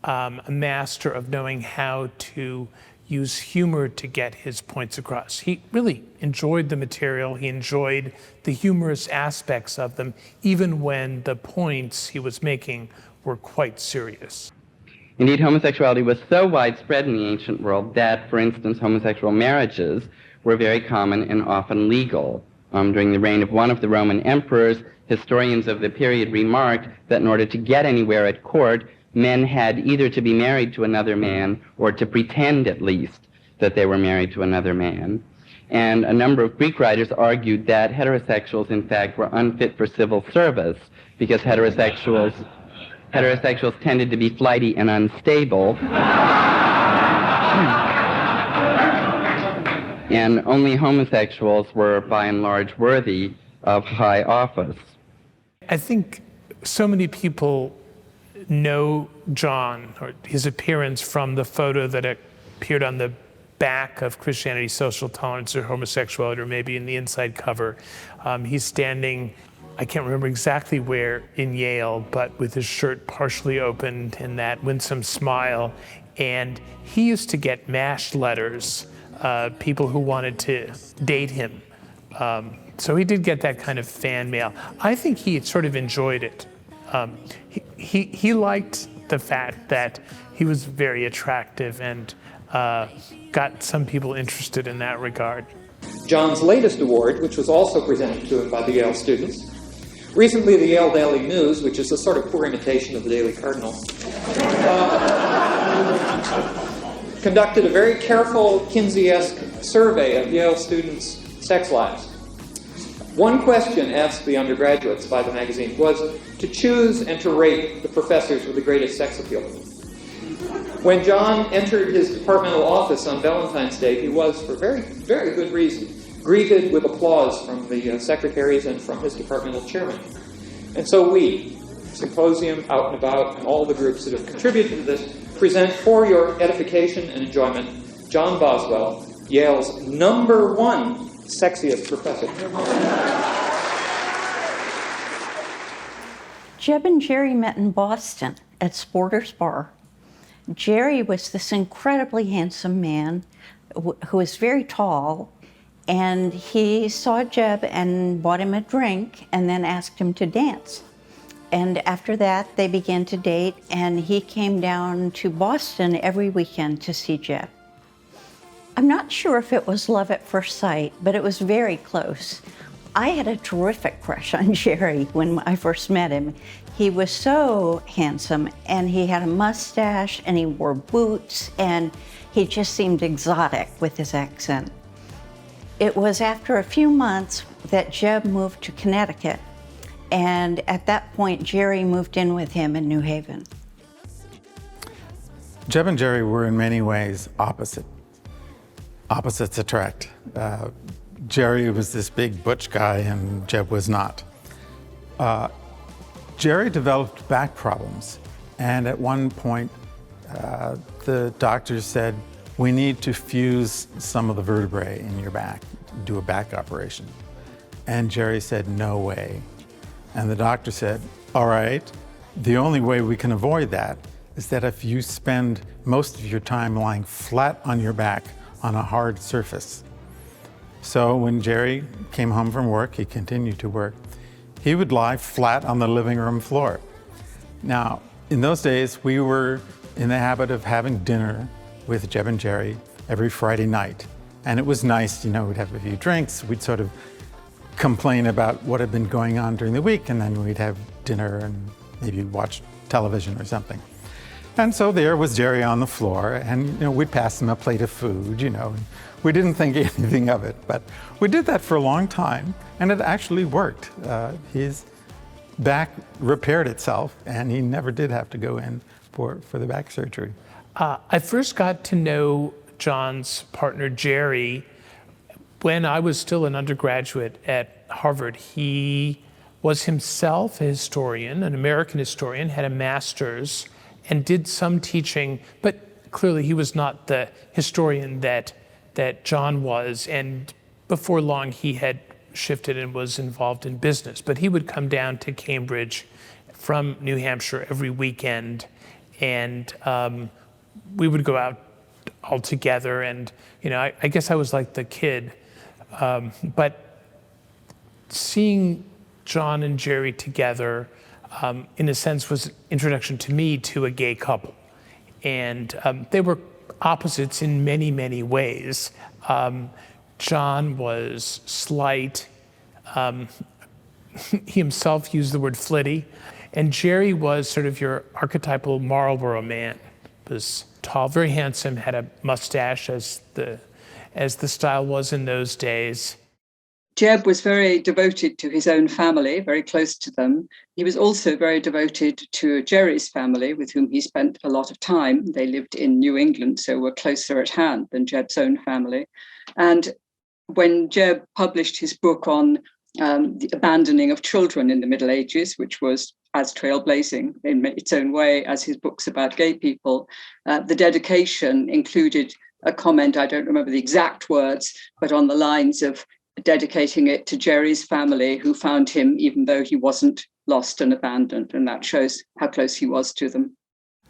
a master of knowing how to use humor to get his points across. He really enjoyed the material. He enjoyed the humorous aspects of them, even when the points he was making were quite serious. Indeed, homosexuality was so widespread in the ancient world that, for instance, homosexual marriages were very common and often legal. During the reign of one of the Roman emperors, historians of the period remarked that in order to get anywhere at court, men had either to be married to another man or to pretend, at least, that they were married to another man. And a number of Greek writers argued that heterosexuals, in fact, were unfit for civil service because heterosexuals tended to be flighty and unstable. and only homosexuals were by and large worthy of high office. I think so many people know John or his appearance from the photo that appeared on the back of Christianity, Social Tolerance, or Homosexuality, or maybe in the inside cover. He's standing, I can't remember exactly where in Yale, but with his shirt partially opened and that winsome smile. And he used to get MASH letters, people who wanted to date him. So he did get that kind of fan mail. I think he sort of enjoyed it. He liked the fact that he was very attractive and got some people interested in that regard. John's latest award, which was also presented to him by the Yale students. Recently, the Yale Daily News, which is a sort of poor imitation of the Daily Cardinal, conducted a very careful Kinsey-esque survey of Yale students' sex lives. One question asked the undergraduates by the magazine was to choose and to rate the professors with the greatest sex appeal. When John entered his departmental office on Valentine's Day, he was, for very, very good reason, greeted with applause from the secretaries and from his departmental chairman. And so we, Symposium, Out and About, and all the groups that have contributed to this, present for your edification and enjoyment John Boswell, Yale's #1 sexiest professor. Jeb and Jerry met in Boston at Sporter's Bar. Jerry was this incredibly handsome man who was very tall, and he saw Jeb and bought him a drink and then asked him to dance. And after that, they began to date, and he came down to Boston every weekend to see Jeb. I'm not sure if it was love at first sight, but it was very close. I had a terrific crush on Jerry when I first met him. He was so handsome, and he had a mustache, and he wore boots, and he just seemed exotic with his accent. It was after a few months that Jeb moved to Connecticut, and at that point, Jerry moved in with him in New Haven. Jeb and Jerry were in many ways opposite. Opposites attract. Jerry was this big butch guy, and Jeb was not. Jerry developed back problems, and at one point, the doctors said, we need to fuse some of the vertebrae in your back, do a back operation. And Jerry said, no way. And the doctor said, all right, the only way we can avoid that is that if you spend most of your time lying flat on your back on a hard surface. So when Jerry came home from work, he continued to work, he would lie flat on the living room floor. Now, in those days, we were in the habit of having dinner with Jeb and Jerry every Friday night. And it was nice, you know, we'd have a few drinks, we'd sort of complain about what had been going on during the week, and then we'd have dinner and maybe watch television or something. And so there was Jerry on the floor, and you know, we'd pass him a plate of food, you know, and we didn't think anything of it, but we did that for a long time, and it actually worked. His back repaired itself, and he never did have to go in for the back surgery. I first got to know John's partner, Jerry, when I was still an undergraduate at Harvard. He was himself a historian, an American historian, had a master's, and did some teaching, but clearly he was not the historian that John was, and before long he had shifted and was involved in business. But he would come down to Cambridge from New Hampshire every weekend, and we would go out all together, and you know, I guess I was like the kid, but seeing John and Jerry together, in a sense, was an introduction to me to a gay couple. And they were opposites in many, many ways. John was slight. He himself used the word flitty. And Jerry was sort of your archetypal Marlboro man. Was tall, very handsome, had a mustache as the style was in those days. Jeb was very devoted to his own family, very close to them. He was also very devoted to Jerry's family, with whom he spent a lot of time. They lived in New England, so were closer at hand than Jeb's own family. And when Jeb published his book on the abandoning of children in the Middle Ages, which was as trailblazing in its own way as his books about gay people, the dedication included a comment, I don't remember the exact words, but on the lines of dedicating it to Jerry's family, who found him even though he wasn't lost and abandoned. And that shows how close he was to them.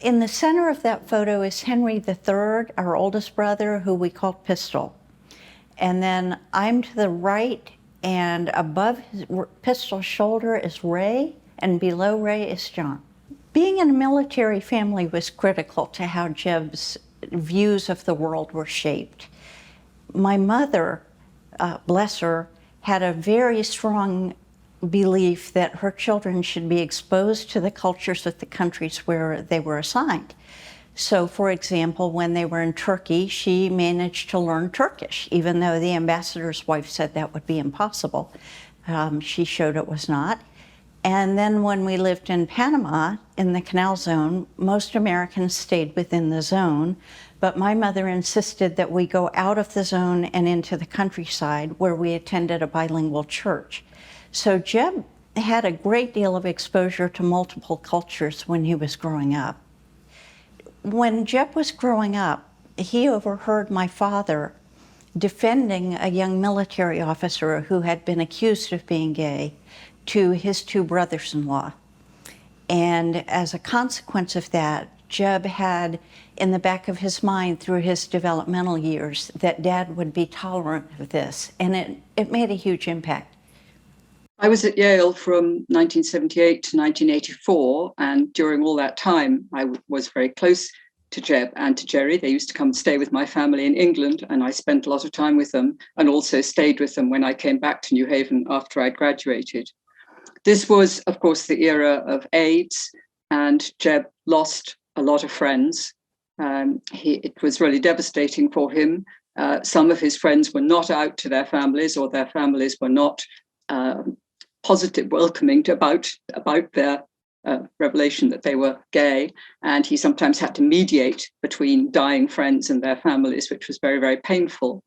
In the center of that photo is Henry III, our oldest brother, who we called Pistol. And then I'm to the right, and above Pistol's shoulder is Ray, and below Ray is John. Being in a military family was critical to how Jeb's views of the world were shaped. My mother, bless her, had a very strong belief that her children should be exposed to the cultures of the countries where they were assigned. So, for example, when they were in Turkey, she managed to learn Turkish, even though the ambassador's wife said that would be impossible. She showed it was not. And then when we lived in Panama, in the Canal Zone, most Americans stayed within the zone, but my mother insisted that we go out of the zone and into the countryside, where we attended a bilingual church. So Jeb had a great deal of exposure to multiple cultures when he was growing up. When Jeb was growing up, he overheard my father defending a young military officer who had been accused of being gay to his two brothers-in-law. And as a consequence of that, Jeb had in the back of his mind through his developmental years that Dad would be tolerant of this, and it made a huge impact. I was at Yale from 1978 to 1984, and during all that time, I was very close to Jeb and to Jerry. They used to come and stay with my family in England, and I spent a lot of time with them, and also stayed with them when I came back to New Haven after I'd graduated. This was, of course, the era of AIDS, and Jeb lost a lot of friends. It was really devastating for him. Some of his friends were not out to their families, or their families were not positive, welcoming about their revelation that they were gay. And he sometimes had to mediate between dying friends and their families, which was very, very painful.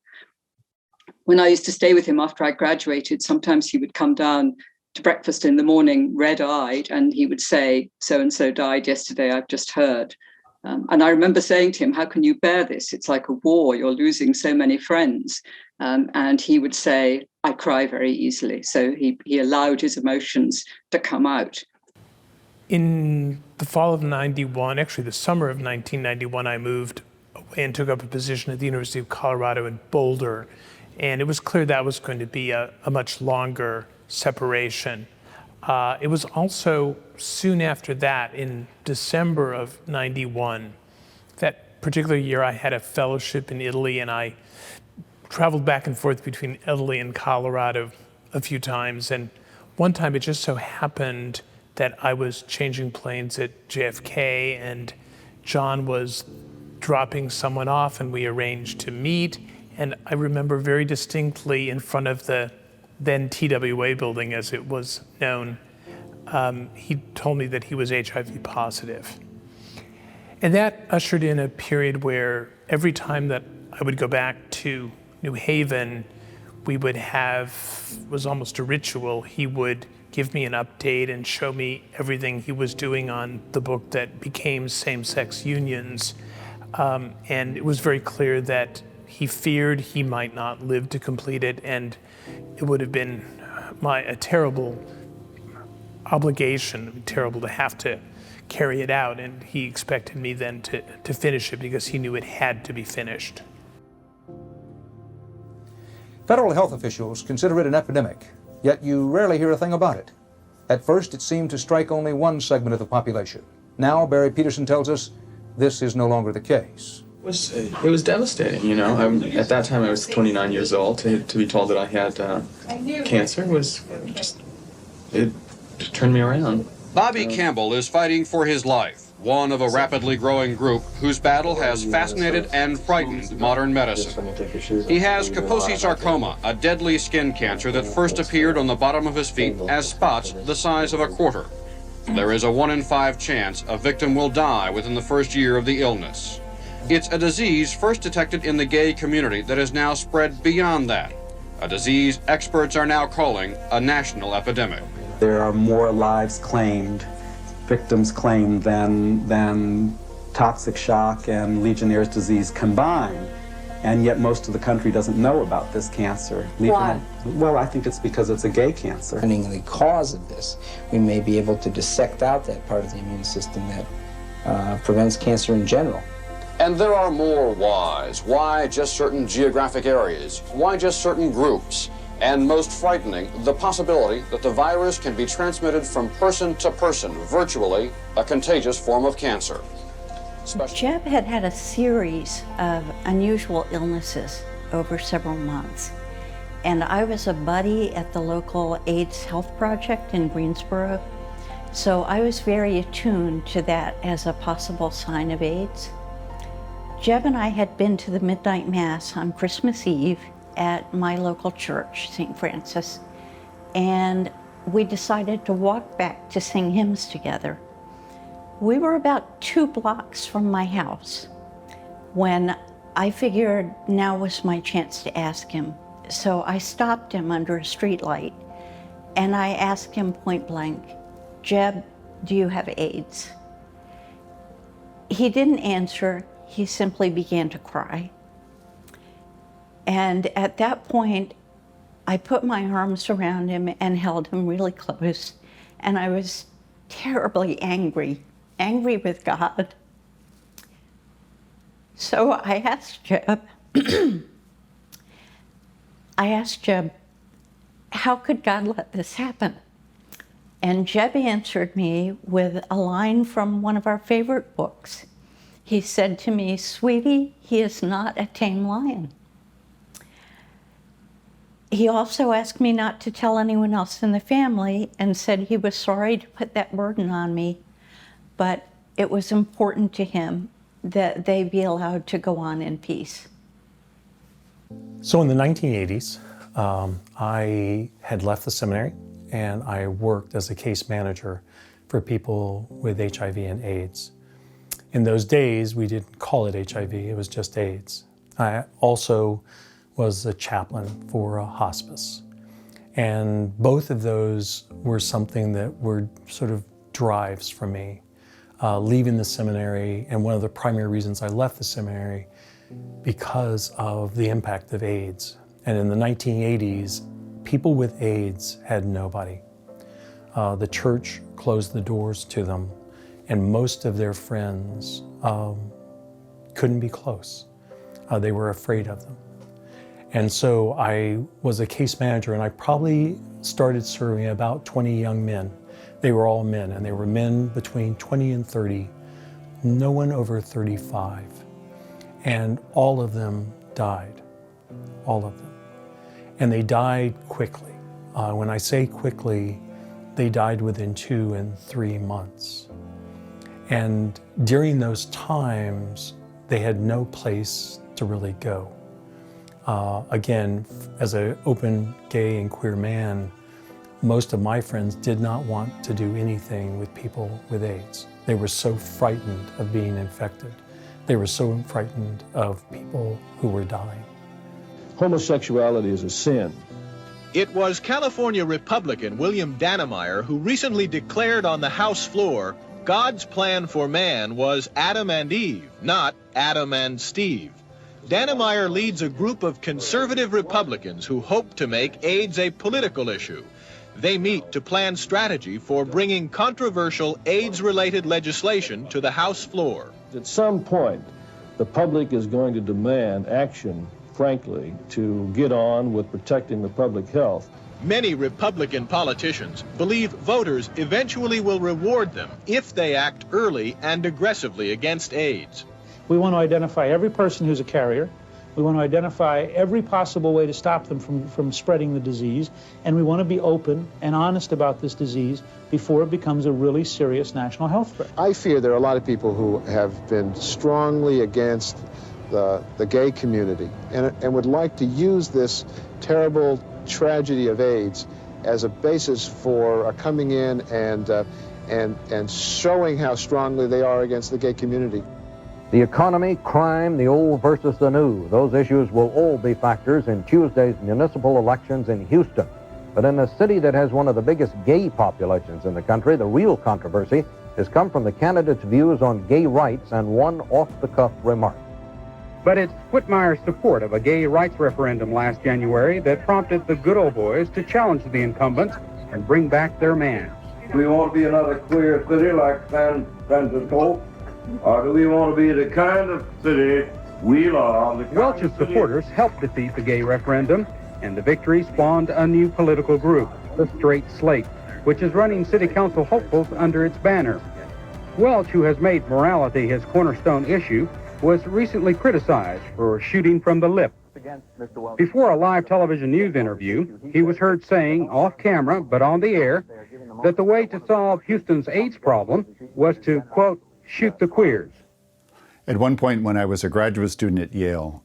When I used to stay with him after I graduated, sometimes he would come down to breakfast in the morning, red-eyed, and he would say, "So-and-so died yesterday, I've just heard." And I remember saying to him, "How can you bear this? It's like a war, you're losing so many friends." And he would say, "I cry very easily." So he allowed his emotions to come out. In the fall of 91, actually the summer of 1991, I moved away and took up a position at the University of Colorado in Boulder. And it was clear that was going to be a much longer separation. It was also soon after that, in December of 91, that particular year I had a fellowship in Italy, and I traveled back and forth between Italy and Colorado a few times. And one time it just so happened that I was changing planes at JFK, and John was dropping someone off, and we arranged to meet. And I remember very distinctly in front of the then TWA building, as it was known, he told me that he was HIV positive. And that ushered in a period where every time that I would go back to New Haven, we would have, it was almost a ritual, he would give me an update and show me everything he was doing on the book that became Same-Sex Unions. And it was very clear that he feared he might not live to complete it, and it would have been a terrible obligation, terrible to have to carry it out, and he expected me then to finish it because he knew it had to be finished. Federal health officials consider it an epidemic, yet you rarely hear a thing about it. At first, it seemed to strike only one segment of the population. Now, Barry Peterson tells us this is no longer the case. It was devastating, you know. At that time, I was 29 years old. To be told that I had cancer was it turned me around. Bobby Campbell is fighting for his life, one of a rapidly growing group whose battle has fascinated and frightened modern medicine. He has Kaposi sarcoma, a deadly skin cancer that first appeared on the bottom of his feet as spots the size of a quarter. There is a 1 in 5 chance a victim will die within the first year of the illness. It's a disease first detected in the gay community that has now spread beyond that, a disease experts are now calling a national epidemic. There are more lives claimed, victims claimed, than toxic shock and Legionnaire's disease combined. And yet most of the country doesn't know about this cancer. Why? Well, I think it's because it's a gay cancer. Learning the cause of this, we may be able to dissect out that part of the immune system that prevents cancer in general. And there are more whys. Why just certain geographic areas? Why just certain groups? And most frightening, the possibility that the virus can be transmitted from person to person, virtually, a contagious form of cancer. Jeb had had a series of unusual illnesses over several months. And I was a buddy at the local AIDS Health Project in Greensboro. So I was very attuned to that as a possible sign of AIDS. Jeb and I had been to the midnight mass on Christmas Eve at my local church, St. Francis, and we decided to walk back to sing hymns together. We were about 2 blocks from my house when I figured now was my chance to ask him. So I stopped him under a streetlight and I asked him point blank, "Jeb, do you have AIDS?" He didn't answer. He simply began to cry. And at that point, I put my arms around him and held him really close. And I was terribly angry with God. So I asked Jeb, how could God let this happen? And Jeb answered me with a line from one of our favorite books. He said to me, "Sweetie, he is not a tame lion." He also asked me not to tell anyone else in the family and said he was sorry to put that burden on me, but it was important to him that they be allowed to go on in peace. So in the 1980s, I had left the seminary and I worked as a case manager for people with HIV and AIDS. In those days, we didn't call it HIV, it was just AIDS. I also was a chaplain for a hospice. And both of those were something that were sort of drives for me. Leaving the seminary, and one of the primary reasons I left the seminary, because of the impact of AIDS. And in the 1980s, people with AIDS had nobody. The church closed the doors to them, and most of their friends couldn't be close. They were afraid of them. And so I was a case manager, and I probably started serving about 20 young men. They were all men, and they were men between 20 and 30, no one over 35. And all of them died, all of them. And they died quickly. When I say quickly, they died within 2 and 3 months. And during those times, they had no place to really go. Again, as an open gay and queer man, most of my friends did not want to do anything with people with AIDS. They were so frightened of being infected. They were so frightened of people who were dying. Homosexuality is a sin. It was California Republican William Dannemeyer who recently declared on the House floor, God's plan for man was Adam and Eve, not Adam and Steve. Dannemeyer leads a group of conservative Republicans who hope to make AIDS a political issue. They meet to plan strategy for bringing controversial AIDS-related legislation to the House floor. At some point, the public is going to demand action, frankly, to get on with protecting the public health. Many Republican politicians believe voters eventually will reward them if they act early and aggressively against AIDS. We want to identify every person who's a carrier. We want to identify every possible way to stop them from spreading the disease. And we want to be open and honest about this disease before it becomes a really serious national health threat. I fear there are a lot of people who have been strongly against the gay community and would like to use this terrible tragedy of AIDS as a basis for coming in and showing how strongly they are against the gay community. The economy, crime, the old versus the new. Those issues will all be factors in Tuesday's municipal elections in Houston. But in a city that has one of the biggest gay populations in the country, the real controversy has come from the candidates' views on gay rights and one off-the-cuff remark. But it's Whitmire's support of a gay rights referendum last January that prompted the good old boys to challenge the incumbents and bring back their man. Do we want to be another queer city like San Francisco? Or do we want to be the kind of city we love? Welch's supporters helped defeat the gay referendum, and the victory spawned a new political group, the Straight Slate, which is running city council hopefuls under its banner. Welch, who has made morality his cornerstone issue, was recently criticized for shooting from the lip. Before a live television news interview, he was heard saying, off camera but on the air, that the way to solve Houston's AIDS problem was to, quote, shoot the queers. At one point when I was a graduate student at Yale,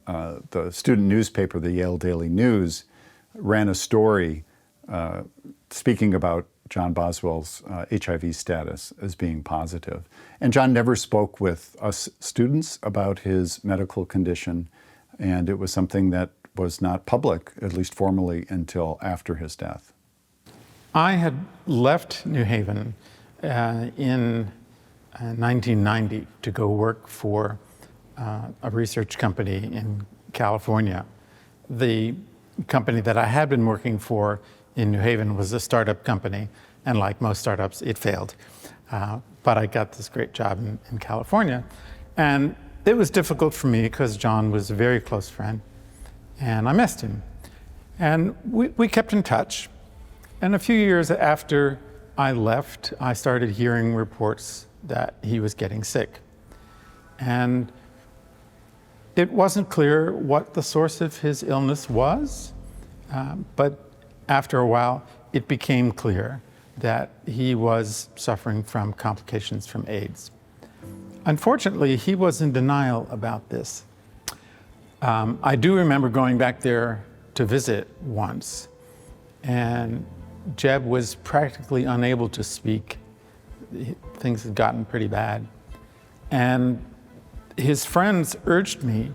the student newspaper, the Yale Daily News, ran a story speaking about John Boswell's HIV status as being positive. And John never spoke with us students about his medical condition, and it was something that was not public, at least formally, until after his death. I had left New Haven in 1990 to go work for a research company in California. The company that I had been working for in New Haven was a startup company, and like most startups, it failed. But I got this great job in California. And it was difficult for me because John was a very close friend, and I missed him. And we kept in touch. And a few years after I left, I started hearing reports that he was getting sick. And it wasn't clear what the source of his illness was, but after a while, it became clear that he was suffering from complications from AIDS. Unfortunately, he was in denial about this. I do remember going back there to visit once, and Jeb was practically unable to speak. Things had gotten pretty bad. And his friends urged me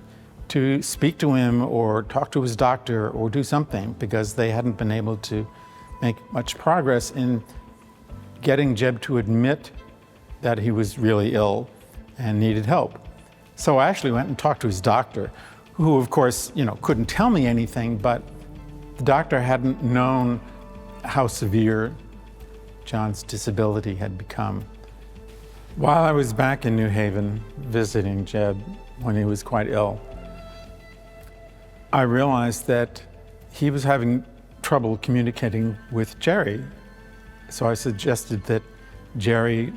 to speak to him or talk to his doctor or do something because they hadn't been able to make much progress in getting Jeb to admit that he was really ill and needed help. So I actually went and talked to his doctor, who of course, couldn't tell me anything, but the doctor hadn't known how severe John's disability had become. While I was back in New Haven visiting Jeb when he was quite ill, I realized that he was having trouble communicating with Jerry. So I suggested that Jerry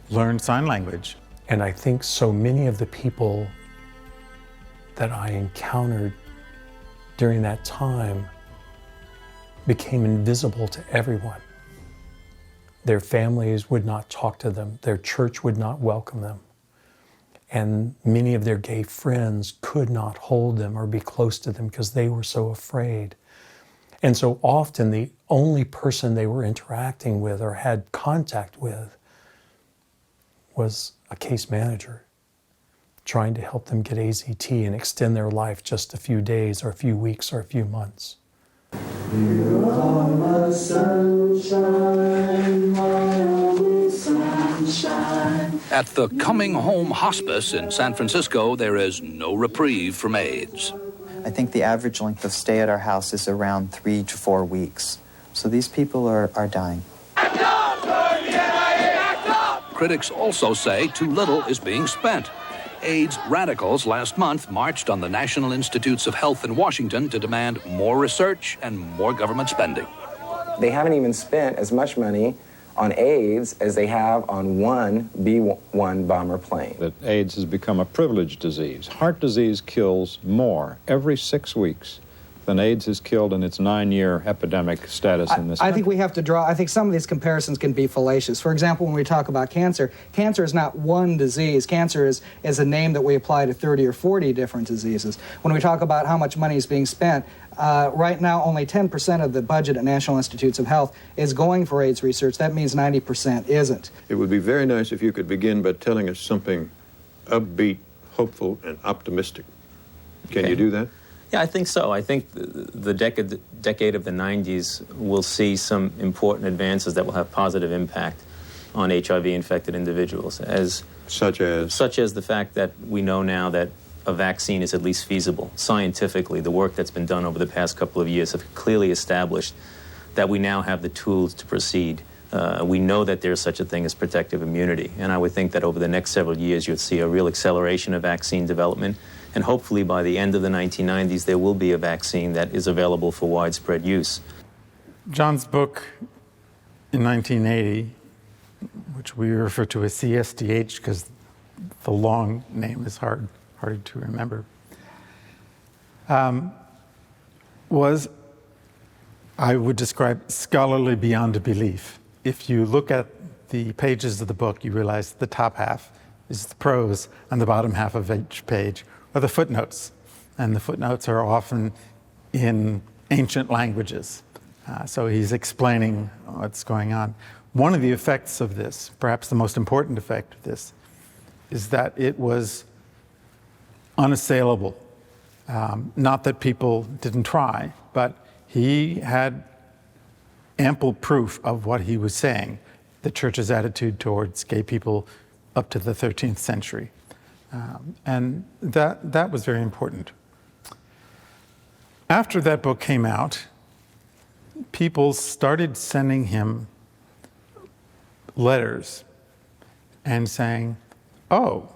learn sign language. And I think so many of the people that I encountered during that time became invisible to everyone. Their families would not talk to them. Their church would not welcome them. And many of their gay friends could not hold them or be close to them because they were so afraid. And so often the only person they were interacting with or had contact with was a case manager trying to help them get AZT and extend their life just a few days or a few weeks or a few months. You are my sunshine, my only sunshine. At the Coming Home Hospice in San Francisco, there is no reprieve from AIDS. I think the average length of stay at our house is around 3 to 4 weeks. So these people are dying. Critics also say too little is being spent. AIDS radicals last month marched on the National Institutes of Health in Washington to demand more research and more government spending. They haven't even spent as much money on AIDS as they have on one B-1 bomber plane. That AIDS has become a privileged disease. Heart disease kills more every 6 weeks than AIDS has killed in its 9-year epidemic status in this country. I think we have to draw, I think some of these comparisons can be fallacious. For example, when we talk about cancer, cancer is not one disease. Cancer is a name that we apply to 30 or 40 different diseases. When we talk about how much money is being spent, right now only 10% of the budget at National Institutes of Health is going for AIDS research. That means 90% isn't. It would be very nice if you could begin by telling us something upbeat, hopeful and optimistic. Can you do that? Yeah, I think so. I think the decade of the 90s will see some important advances that will have positive impact on HIV-infected individuals, such as the fact that we know now that a vaccine is at least feasible. Scientifically, the work that's been done over the past couple of years have clearly established that we now have the tools to proceed. We know that there's such a thing as protective immunity, and I would think that over the next several years you'll see a real acceleration of vaccine development, and hopefully by the end of the 1990s there will be a vaccine that is available for widespread use. John's book in 1980, which we refer to as CSDH because the long name is harder to remember, was, I would describe, scholarly beyond belief. If you look at the pages of the book, you realize the top half is the prose and the bottom half of each page are the footnotes. And the footnotes are often in ancient languages. So he's explaining what's going on. One of the effects of this, perhaps the most important effect of this, is that it was unassailable. Not that people didn't try, but he had ample proof of what he was saying, the church's attitude towards gay people up to the 13th century. And that was very important. After that book came out, people started sending him letters and saying, oh,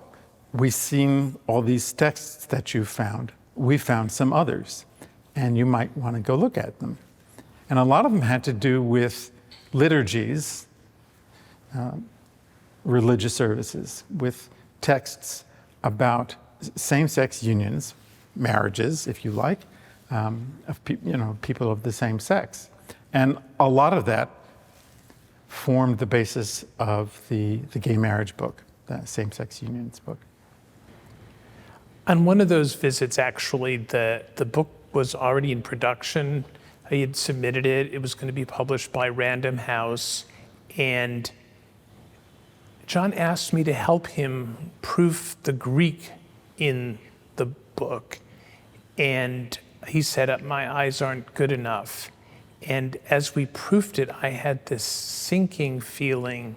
we've seen all these texts that you found. We found some others, and you might want to go look at them. And a lot of them had to do with liturgies, religious services, with texts about same-sex unions, marriages, if you like, of people of the same sex. And a lot of that formed the basis of the gay marriage book, the same-sex unions book. On one of those visits, actually, the book was already in production. He had submitted it. It was going to be published by Random House. And John asked me to help him proof the Greek in the book. And he said, my eyes aren't good enough. And as we proofed it, I had this sinking feeling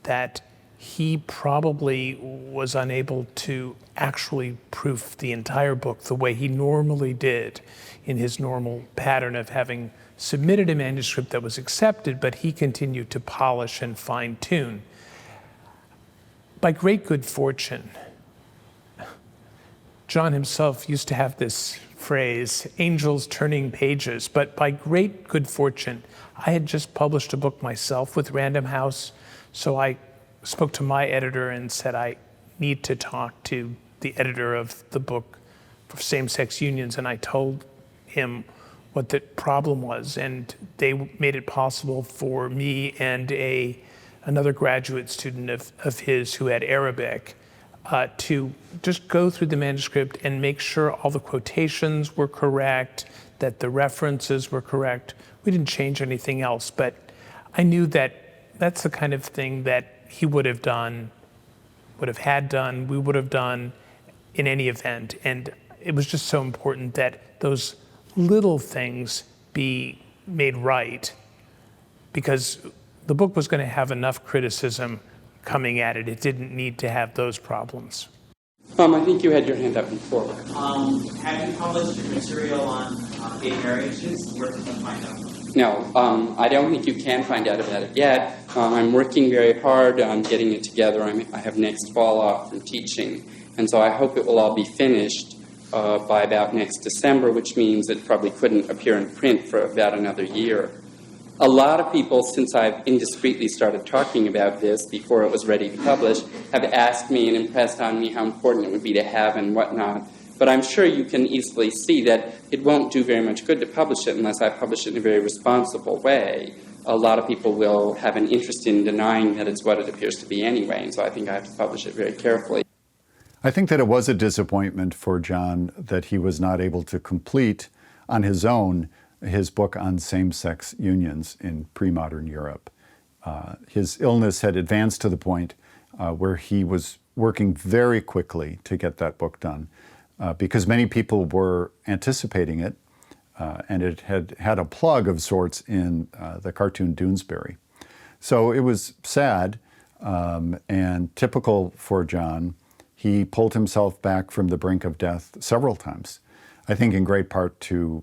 that he probably was unable to actually proof the entire book the way he normally did in his normal pattern of having submitted a manuscript that was accepted, but he continued to polish and fine-tune. By great good fortune, John himself used to have this phrase, angels turning pages, but by great good fortune, I had just published a book myself with Random House, so I spoke to my editor and said, I need to talk to the editor of the book for same-sex unions, and I told him what the problem was, and they made it possible for me and another graduate student of his who had Arabic to just go through the manuscript and make sure all the quotations were correct, that the references were correct. We didn't change anything else, but I knew that that's the kind of thing that he would have done, we would have done in any event. And it was just so important that those little things be made right, because the book was going to have enough criticism coming at it. It didn't need to have those problems. I think you had your hand up before. Have you published your material on gay marriages? Where can we find out? No, I don't think you can find out about it yet. I'm working very hard on getting it together. I have next fall off from teaching, and so I hope it will all be finished by about next December, which means it probably couldn't appear in print for about another year. A lot of people, since I've indiscreetly started talking about this before it was ready to publish, have asked me and impressed on me how important it would be to have and whatnot. But I'm sure you can easily see that it won't do very much good to publish it unless I publish it in a very responsible way. A lot of people will have an interest in denying that it's what it appears to be anyway, and so I think I have to publish it very carefully. I think that it was a disappointment for John that he was not able to complete on his own his book on same-sex unions in pre-modern Europe. His illness had advanced to the point where he was working very quickly to get that book done because many people were anticipating it, and it had a plug of sorts in the cartoon Doonesbury. So it was sad and typical for John. He pulled himself back from the brink of death several times, I think in great part to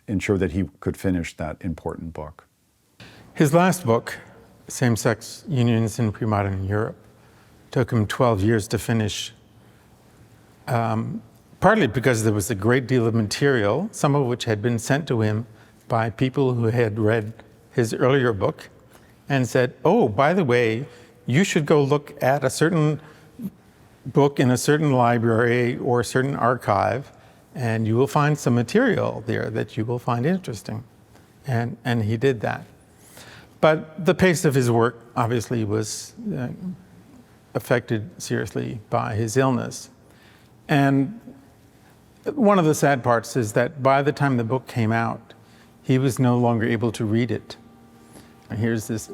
ensure that he could finish that important book. His last book, Same-Sex Unions in Pre-Modern Europe, took him 12 years to finish, partly because there was a great deal of material, some of which had been sent to him by people who had read his earlier book and said, oh, by the way, you should go look at a certain book in a certain library or a certain archive, and you will find some material there that you will find interesting. And he did that. But the pace of his work obviously was affected seriously by his illness. And one of the sad parts is that by the time the book came out, he was no longer able to read it. And here's this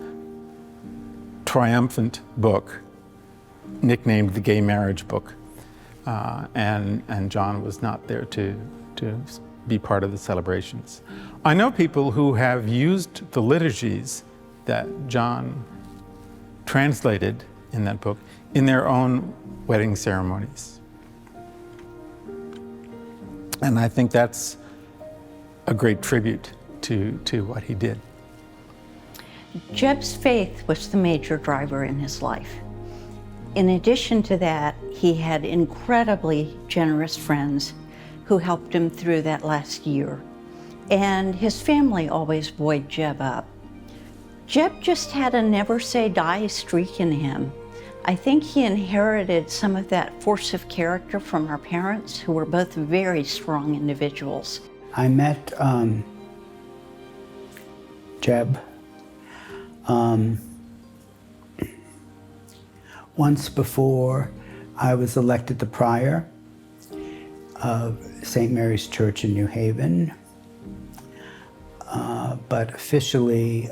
triumphant book, nicknamed the Gay Marriage Book. And John was not there to be part of the celebrations. I know people who have used the liturgies that John translated in that book in their own wedding ceremonies. And I think that's a great tribute to what he did. Jeb's faith was the major driver in his life. In addition to that, he had incredibly generous friends who helped him through that last year. And his family always buoyed Jeb up. Jeb just had a never say die streak in him. I think he inherited some of that force of character from our parents, who were both very strong individuals. I met Jeb once before I was elected the prior of St. Mary's Church in New Haven, but officially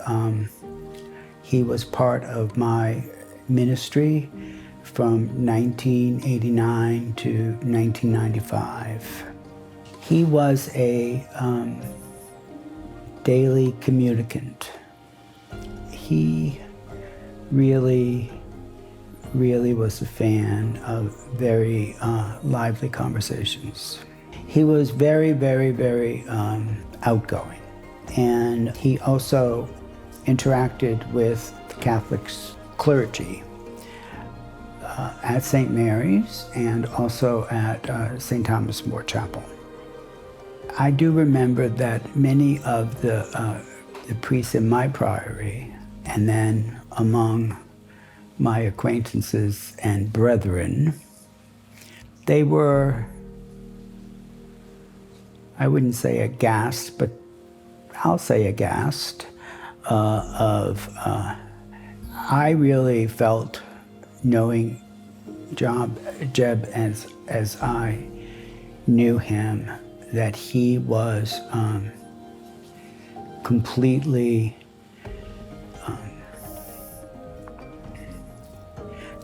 he was part of my ministry from 1989 to 1995. He was a daily communicant. He really was a fan of very lively conversations. He was very outgoing, and he also interacted with the Catholic clergy at St. Mary's and also at St. Thomas More Chapel. I do remember that many of the priests in my priory, and then among my acquaintances and brethren, they were, I wouldn't say aghast, but I'll say aghast I really felt, knowing Jeb as I knew him, that he was completely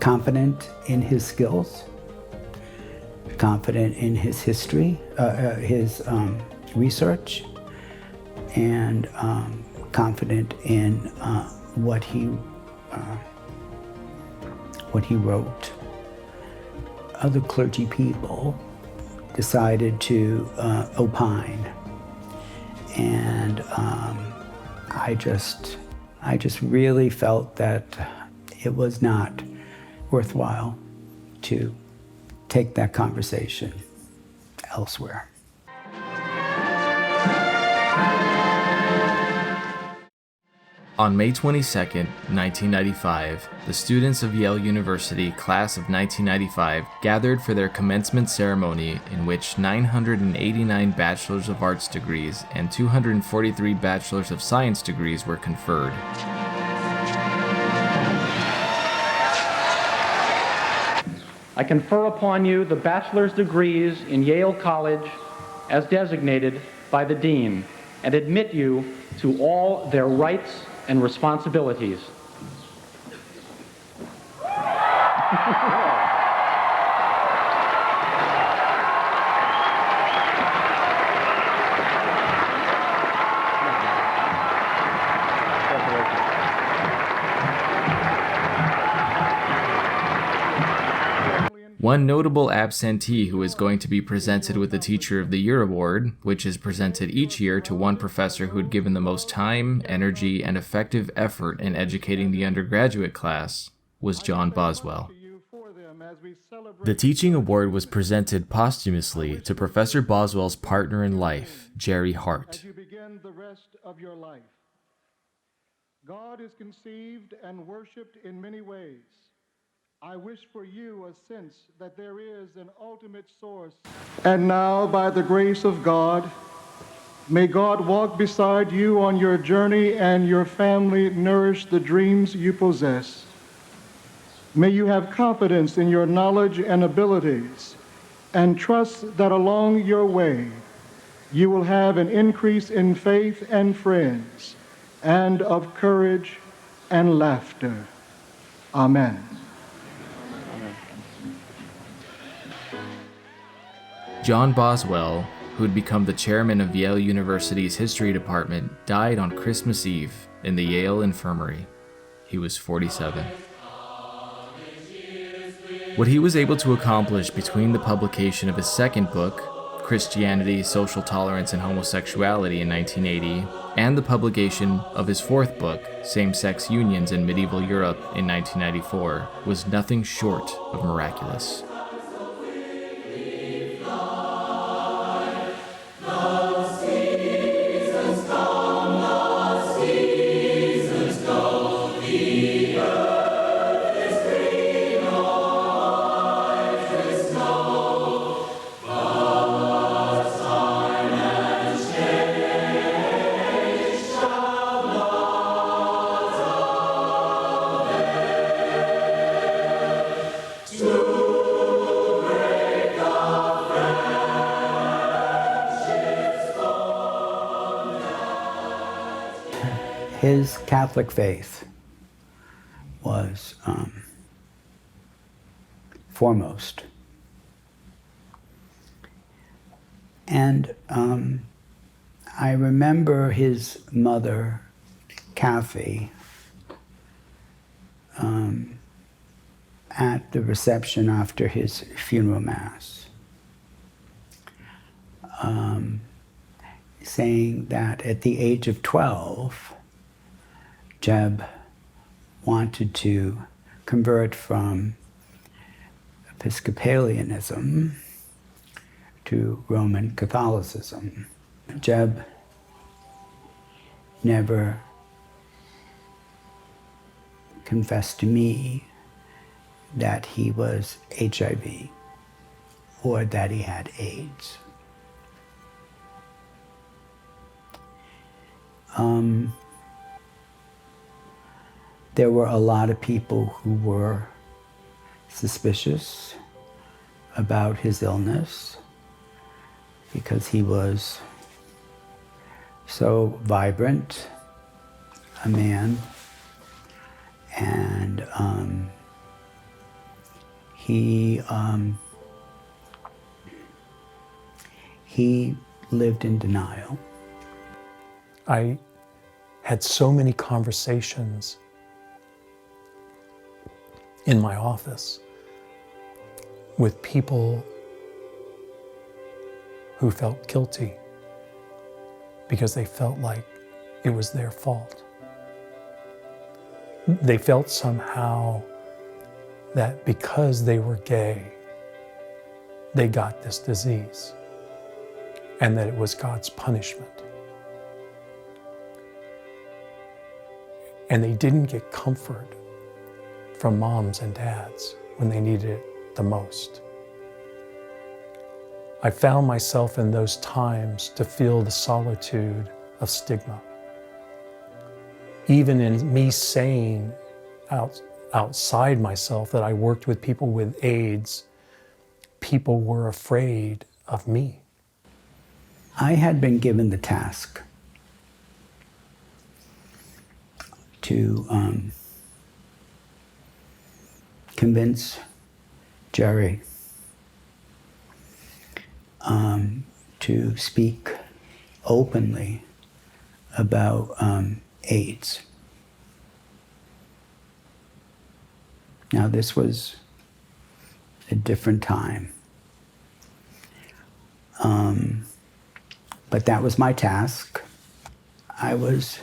confident in his skills, confident in his history, his research, and confident in what he wrote. Other clergy people decided to opine, and I just really felt that it was not worthwhile to take that conversation elsewhere. On May 22, 1995, the students of Yale University class of 1995 gathered for their commencement ceremony, in which 989 Bachelors of Arts degrees and 243 Bachelors of Science degrees were conferred. I confer upon you the bachelor's degrees in Yale College as designated by the Dean, and admit you to all their rights and responsibilities. One notable absentee who is going to be presented with the Teacher of the Year award, which is presented each year to one professor who had given the most time, energy, and effective effort in educating the undergraduate class, was John Boswell. The teaching award was presented posthumously to Professor Boswell's partner in life, Jerry Hart. As you begin the rest of your life, God is conceived and worshipped in many ways. I wish for you a sense that there is an ultimate source. And now, by the grace of God, may God walk beside you on your journey and your family nourish the dreams you possess. May you have confidence in your knowledge and abilities and trust that along your way you will have an increase in faith and friends and of courage and laughter. Amen. John Boswell, who had become the chairman of Yale University's history department, died on Christmas Eve in the Yale Infirmary. He was 47. What he was able to accomplish between the publication of his second book, Christianity, Social Tolerance, and Homosexuality in 1980, and the publication of his fourth book, Same-Sex Unions in Medieval Europe in 1994, was nothing short of miraculous. His Catholic faith was foremost. And I remember his mother, Kathy, at the reception after his funeral mass, saying that at the age of 12, Jeb wanted to convert from Episcopalianism to Roman Catholicism. Jeb never confessed to me that he was HIV or that he had AIDS. There were a lot of people who were suspicious about his illness because he was so vibrant a man, and he lived in denial. I had so many conversations in my office with people who felt guilty because they felt like it was their fault. They felt somehow that because they were gay, they got this disease, and that it was God's punishment. And they didn't get comfort from moms and dads when they needed it the most. I found myself in those times to feel the solitude of stigma. Even in me saying outside myself that I worked with people with AIDS, people were afraid of me. I had been given the task to convince Jerry to speak openly about AIDS. Now, this was a different time. But that was my task. I was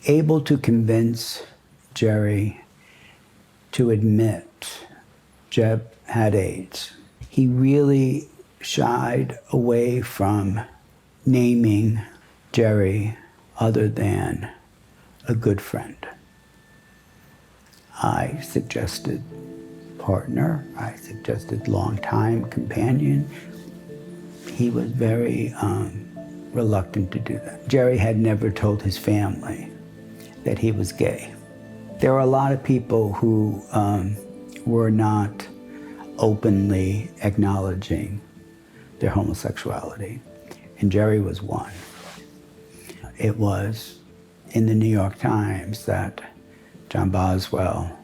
able to convince Jerry to admit Jeb had AIDS. He really shied away from naming Jerry other than a good friend. I suggested partner, I suggested longtime companion. He was very reluctant to do that. Jerry had never told his family that he was gay. There are a lot of people who were not openly acknowledging their homosexuality, and Jerry was one. It was in the New York Times that John Boswell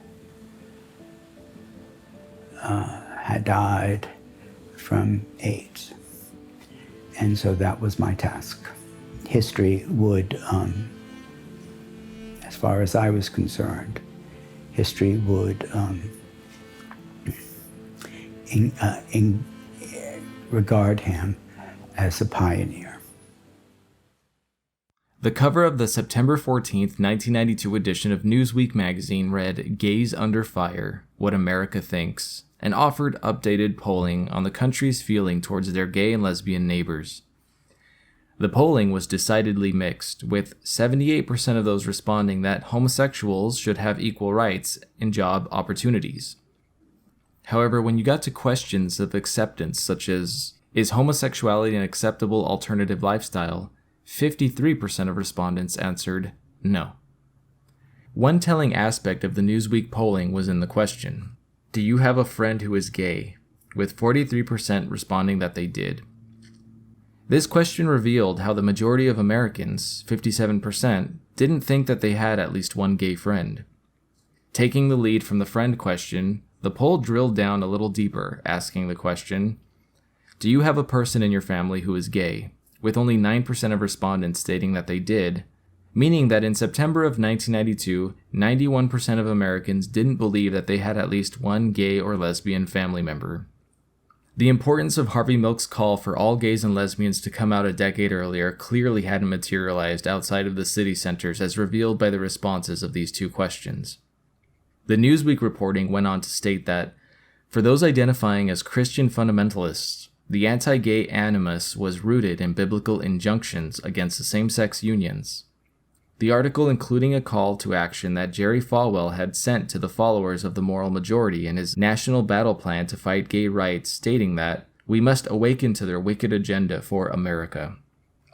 had died from AIDS. And so that was my task. History would, as far as I was concerned, history would regard him as a pioneer. The cover of the September 14th, 1992 edition of Newsweek magazine read, "Gays Under Fire, What America Thinks," and offered updated polling on the country's feeling towards their gay and lesbian neighbors. The polling was decidedly mixed, with 78% of those responding that homosexuals should have equal rights and job opportunities. However, when you got to questions of acceptance, such as, is homosexuality an acceptable alternative lifestyle, 53% of respondents answered no. One telling aspect of the Newsweek polling was in the question, do you have a friend who is gay? With 43% responding that they did. This question revealed how the majority of Americans, 57%, didn't think that they had at least one gay friend. Taking the lead from the friend question, the poll drilled down a little deeper, asking the question, do you have a person in your family who is gay? With only 9% of respondents stating that they did, meaning that in September of 1992, 91% of Americans didn't believe that they had at least one gay or lesbian family member. The importance of Harvey Milk's call for all gays and lesbians to come out a decade earlier clearly hadn't materialized outside of the city centers as revealed by the responses of these two questions. The Newsweek reporting went on to state that, for those identifying as Christian fundamentalists, the anti-gay animus was rooted in biblical injunctions against the same-sex unions. The article including a call to action that Jerry Falwell had sent to the followers of the moral majority in his national battle plan to fight gay rights, stating that, we must awaken to their wicked agenda for America.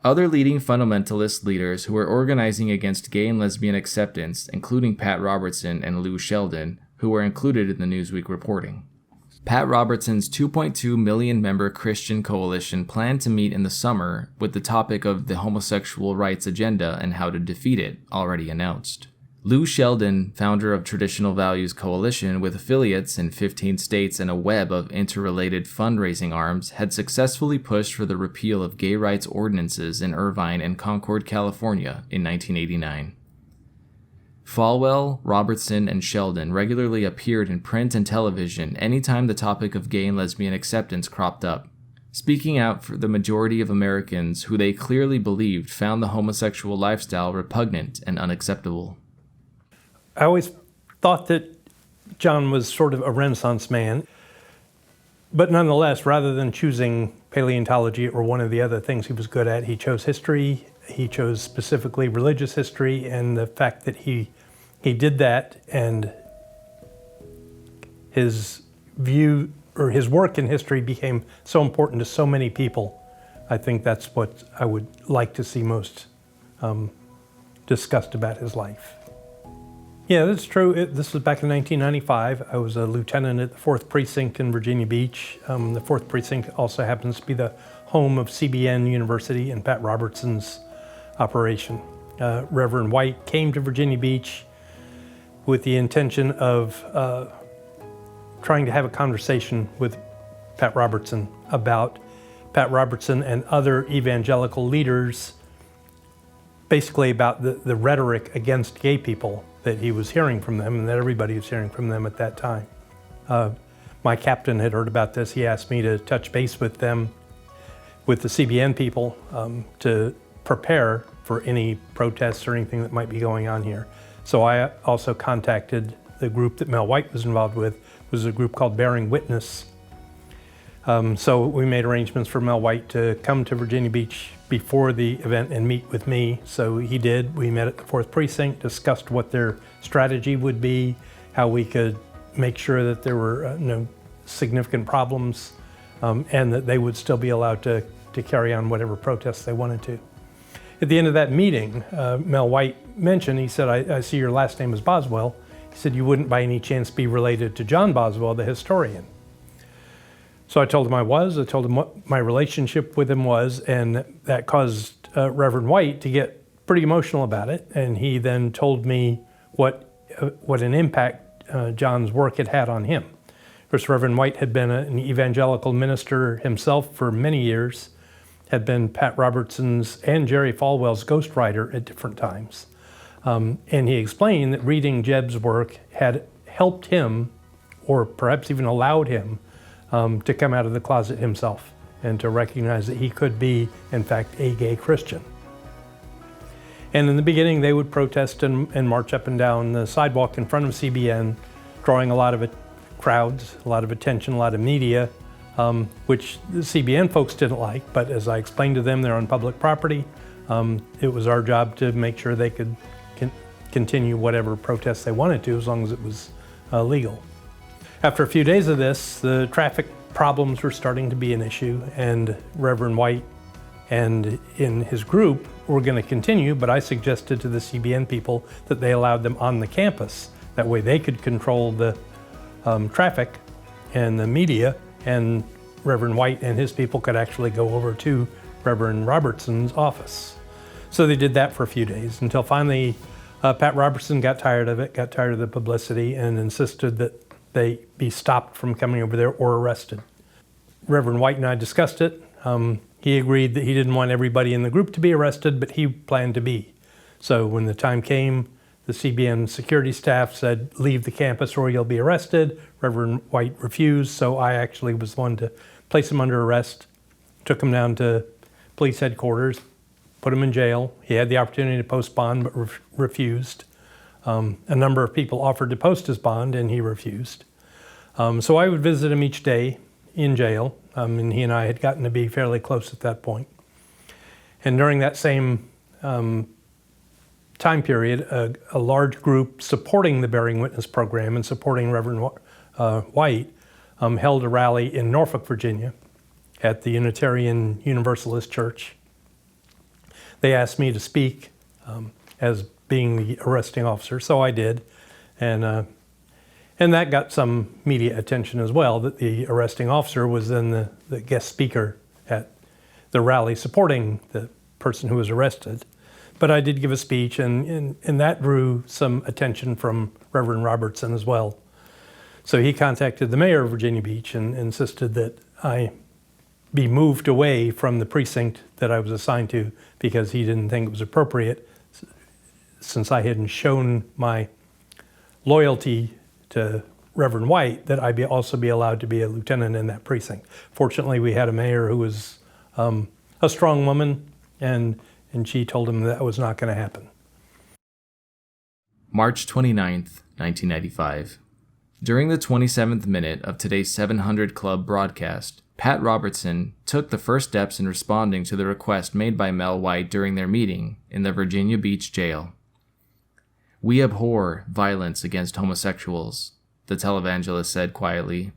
Other leading fundamentalist leaders who were organizing against gay and lesbian acceptance, including Pat Robertson and Lou Sheldon, who were included in the Newsweek reporting. Pat Robertson's 2.2 million member Christian coalition planned to meet in the summer with the topic of the homosexual rights agenda and how to defeat it, already announced. Lou Sheldon, founder of Traditional Values Coalition with affiliates in 15 states and a web of interrelated fundraising arms, had successfully pushed for the repeal of gay rights ordinances in Irvine and Concord, California in 1989. Falwell, Robertson, and Sheldon regularly appeared in print and television anytime the topic of gay and lesbian acceptance cropped up, speaking out for the majority of Americans who they clearly believed found the homosexual lifestyle repugnant and unacceptable. I always thought that John was sort of a Renaissance man, but nonetheless, rather than choosing paleontology or one of the other things he was good at, he chose history. He chose specifically religious history, and the fact that he did that and his view or his work in history became so important to so many people. I think that's what I would like to see most discussed about his life. Yeah, that's true. This was back in 1995. I was a lieutenant at the 4th Precinct in Virginia Beach. The 4th Precinct also happens to be the home of CBN University and Pat Robertson's operation. Reverend White came to Virginia Beach with the intention of trying to have a conversation with Pat Robertson about Pat Robertson and other evangelical leaders, basically about the rhetoric against gay people that he was hearing from them and that everybody was hearing from them at that time. My my captain had heard about this. He asked me to touch base with them, with the CBN people, to prepare for any protests or anything that might be going on here. So I also contacted the group that Mel White was involved with. It was a group called Bearing Witness. So we made arrangements for Mel White to come to Virginia Beach before the event and meet with me. So he did. We met at the 4th Precinct, discussed what their strategy would be, how we could make sure that there were no significant problems, and that they would still be allowed to carry on whatever protests they wanted to. At the end of that meeting, Mel White mentioned, he said, I see your last name is Boswell. He said, you wouldn't by any chance be related to John Boswell, the historian. So I told him I was. I told him what my relationship with him was, and that caused Reverend White to get pretty emotional about it. And he then told me what an impact John's work had had on him. Of course, Reverend White had been an evangelical minister himself for many years, had been Pat Robertson's and Jerry Falwell's ghostwriter at different times. And he explained that reading Jeb's work had helped him, or perhaps even allowed him, to come out of the closet himself and to recognize that he could be, in fact, a gay Christian. And in the beginning, they would protest and march up and down the sidewalk in front of CBN, drawing a lot of crowds, a lot of attention, a lot of media, which the CBN folks didn't like. But as I explained to them, they're on public property. It was our job to make sure they could continue whatever protests they wanted to, as long as it was legal. After a few days of this, the traffic problems were starting to be an issue, and Reverend White and in his group were going to continue, but I suggested to the CBN people that they allowed them on the campus. That way they could control the traffic and the media, and Reverend White and his people could actually go over to Reverend Robertson's office. So they did that for a few days until finally Pat Robertson got tired of it, got tired of the publicity, and insisted that they be stopped from coming over there or arrested. Reverend White and I discussed it. He agreed that he didn't want everybody in the group to be arrested, but he planned to be. So when the time came, the CBN security staff said, leave the campus or you'll be arrested. Reverend White refused, so I actually was the one to place him under arrest, took him down to police headquarters, put him in jail. He had the opportunity to post bond, but refused. A number of people offered to post his bond, and he refused. So I would visit him each day in jail, and he and I had gotten to be fairly close at that point. And during that same time period, a large group supporting the Bearing Witness program and supporting Reverend White held a rally in Norfolk, Virginia, at the Unitarian Universalist Church. They asked me to speak as being the arresting officer, so I did, and that got some media attention as well, that the arresting officer was then the guest speaker at the rally supporting the person who was arrested. But I did give a speech, and that drew some attention from Reverend Robertson as well. So he contacted the mayor of Virginia Beach and insisted that I be moved away from the precinct that I was assigned to, because he didn't think it was appropriate, since I hadn't shown my loyalty to Reverend White, that I also be allowed to be a lieutenant in that precinct. Fortunately, we had a mayor who was a strong woman, and she told him that was not going to happen. March 29th, 1995. During the 27th minute of today's 700 Club broadcast, Pat Robertson took the first steps in responding to the request made by Mel White during their meeting in the Virginia Beach jail. "We abhor violence against homosexuals," the televangelist said quietly.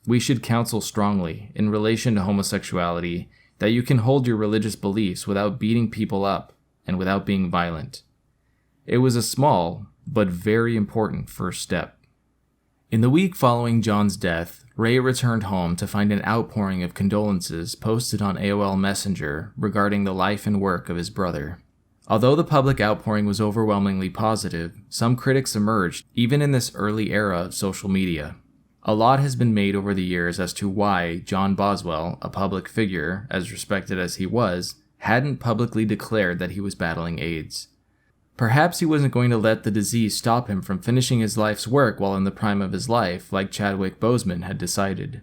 "We should counsel strongly in relation to homosexuality that you can hold your religious beliefs without beating people up and without being violent." It was a small but very important first step. In the week following John's death, Ray returned home to find an outpouring of condolences posted on AOL Messenger regarding the life and work of his brother. Although the public outpouring was overwhelmingly positive, some critics emerged even in this early era of social media. A lot has been made over the years as to why John Boswell, a public figure as respected as he was, hadn't publicly declared that he was battling AIDS. Perhaps he wasn't going to let the disease stop him from finishing his life's work while in the prime of his life, like Chadwick Boseman had decided.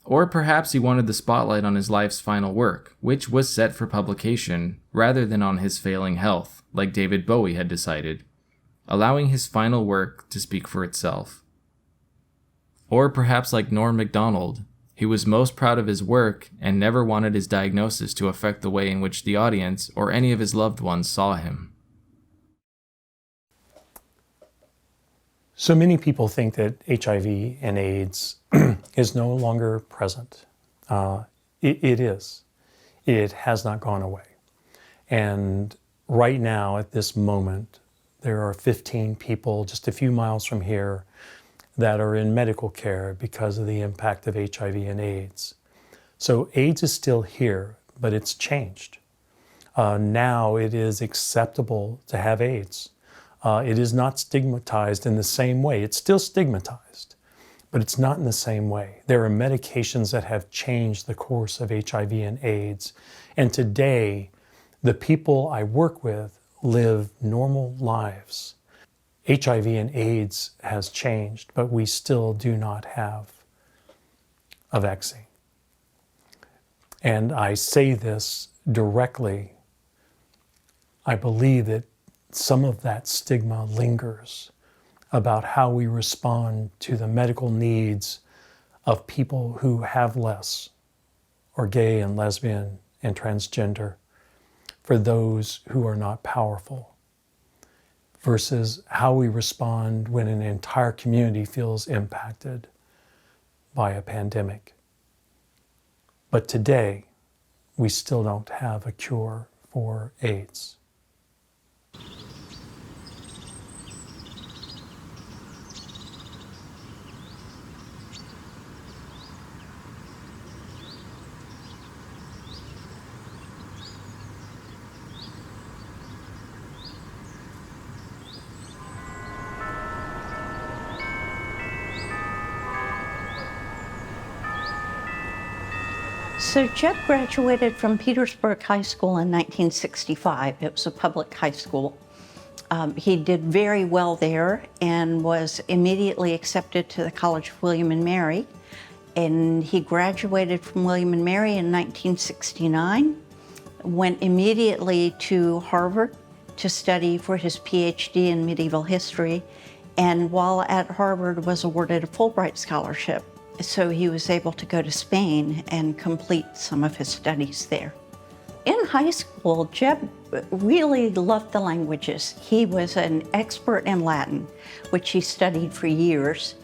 Or perhaps he wanted the spotlight on his life's final work, which was set for publication, rather than on his failing health, like David Bowie had decided, allowing his final work to speak for itself. Or perhaps like Norm Macdonald, he was most proud of his work and never wanted his diagnosis to affect the way in which the audience or any of his loved ones saw him. So many people think that HIV and AIDS is no longer present. It is. It has not gone away. And right now, at this moment, there are 15 people just a few miles from here that are in medical care because of the impact of HIV and AIDS. So AIDS is still here, but it's changed. Now it is acceptable to have AIDS. It is not stigmatized in the same way. It's still stigmatized, but it's not in the same way. There are medications that have changed the course of HIV and AIDS. And today, the people I work with live normal lives. HIV and AIDS has changed, but we still do not have a vaccine. And I say this directly. I believe that some of that stigma lingers about how we respond to the medical needs of people who have less, or gay and lesbian and transgender, for those who are not powerful, versus how we respond when an entire community feels impacted by a pandemic. But today, we still don't have a cure for AIDS. So Jeb graduated from Petersburg High School in 1965. It was a public high school. He did very well there and was immediately accepted to the College of William and Mary. And he graduated from William and Mary in 1969, went immediately to Harvard to study for his PhD in medieval history, and while at Harvard was awarded a Fulbright scholarship. So he was able to go to Spain and complete some of his studies there. In high school, Jeb really loved the languages. He was an expert in Latin, which he studied for years,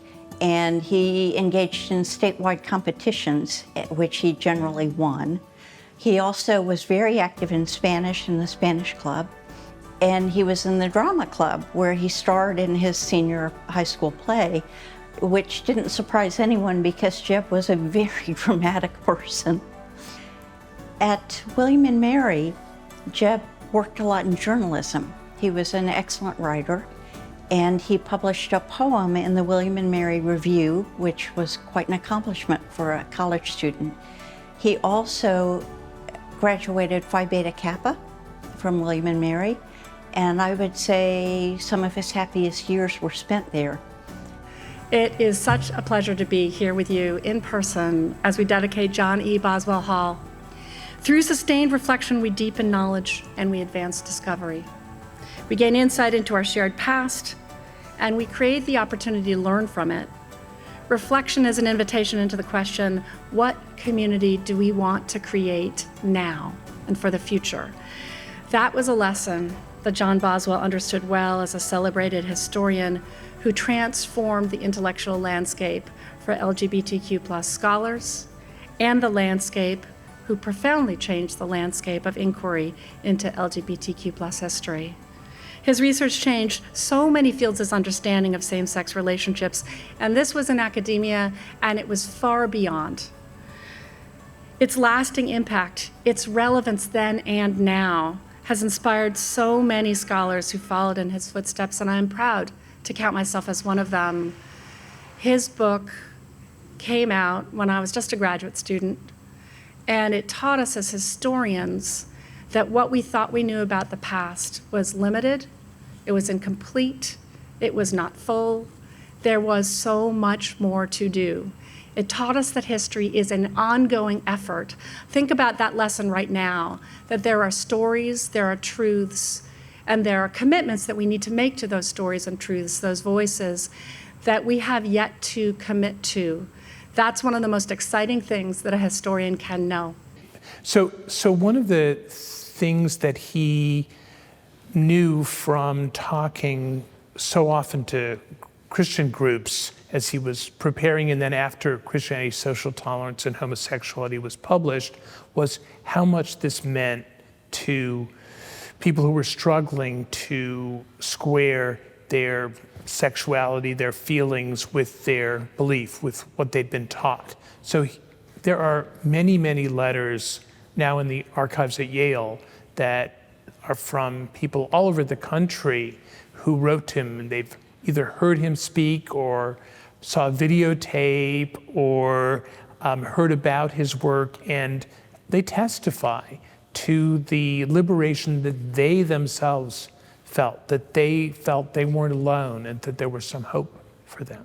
and he engaged in statewide competitions, which he generally won. He also was very active in Spanish in the Spanish Club, and he was in the drama club where he starred in his senior high school play, which didn't surprise anyone because Jeb was a very dramatic person. At William and Mary, Jeb worked a lot in journalism. He was an excellent writer, and he published a poem in the William and Mary Review, which was quite an accomplishment for a college student. He also graduated Phi Beta Kappa from William and Mary, and I would say some of his happiest years were spent there. It is such a pleasure to be here with you in person as we dedicate John E. Boswell Hall. Through sustained reflection, we deepen knowledge and we advance discovery. We gain insight into our shared past, and we create the opportunity to learn from it. Reflection is an invitation into the question, what community do we want to create now and for the future? That was a lesson that John Boswell understood well as a celebrated historian who transformed the intellectual landscape for LGBTQ+ scholars, and the landscape who profoundly changed the landscape of inquiry into LGBTQ+ history. His research changed so many fields' understanding of same-sex relationships, and this was in academia, and it was far beyond. Its lasting impact, its relevance then and now, has inspired so many scholars who followed in his footsteps, and I'm proud to count myself as one of them. His book came out when I was just a graduate student, and it taught us as historians that what we thought we knew about the past was limited, it was incomplete, it was not full. There was so much more to do. It taught us that history is an ongoing effort. Think about that lesson right now, that there are stories, there are truths, and there are commitments that we need to make to those stories and truths, those voices, that we have yet to commit to. That's one of the most exciting things that a historian can know. So one of the things that he knew from talking so often to Christian groups as he was preparing, and then after Christianity, Social Tolerance, and Homosexuality was published, was how much this meant to people who were struggling to square their sexuality, their feelings with their belief, with what they'd been taught. So there are many, many letters now in the archives at Yale that are from people all over the country who wrote to him, and they've either heard him speak or saw a videotape or heard about his work, and they testify to the liberation that they themselves felt they weren't alone and that there was some hope for them.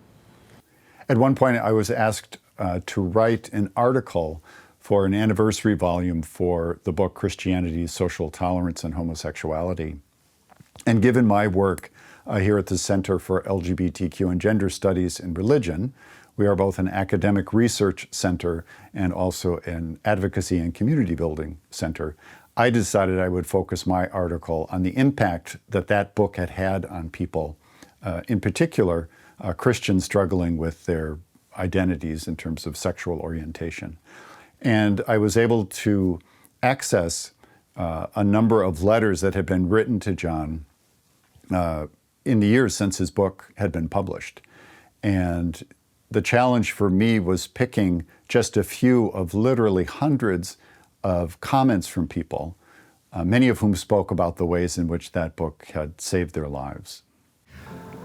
At one point, I was asked to write an article for an anniversary volume for the book Christianity, Social Tolerance, and Homosexuality. And given my work here at the Center for LGBTQ and Gender Studies in Religion, we are both an academic research center and also an advocacy and community building center. I decided I would focus my article on the impact that that book had had on people, in particular, Christians struggling with their identities in terms of sexual orientation. And I was able to access a number of letters that had been written to John in the years since his book had been published. And the challenge for me was picking just a few of literally hundreds of comments from people, many of whom spoke about the ways in which that book had saved their lives.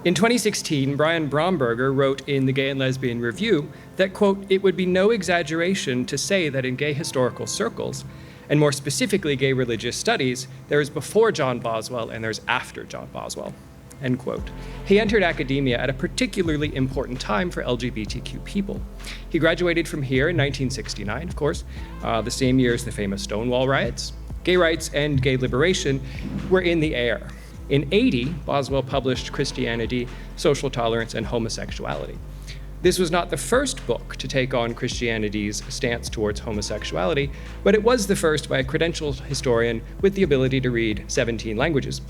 In 2016, Brian Bromberger wrote in the Gay and Lesbian Review that, quote, "It would be no exaggeration to say that in gay historical circles, and more specifically gay religious studies, there is before John Boswell and there's after John Boswell," end quote. He entered academia at a particularly important time for LGBTQ people. He graduated from here in 1969, of course, the same year as the famous Stonewall riots. Gay rights and gay liberation were in the air. In '80, Boswell published Christianity, Social Tolerance, and Homosexuality. This was not the first book to take on Christianity's stance towards homosexuality, but it was the first by a credentialed historian with the ability to read 17 languages.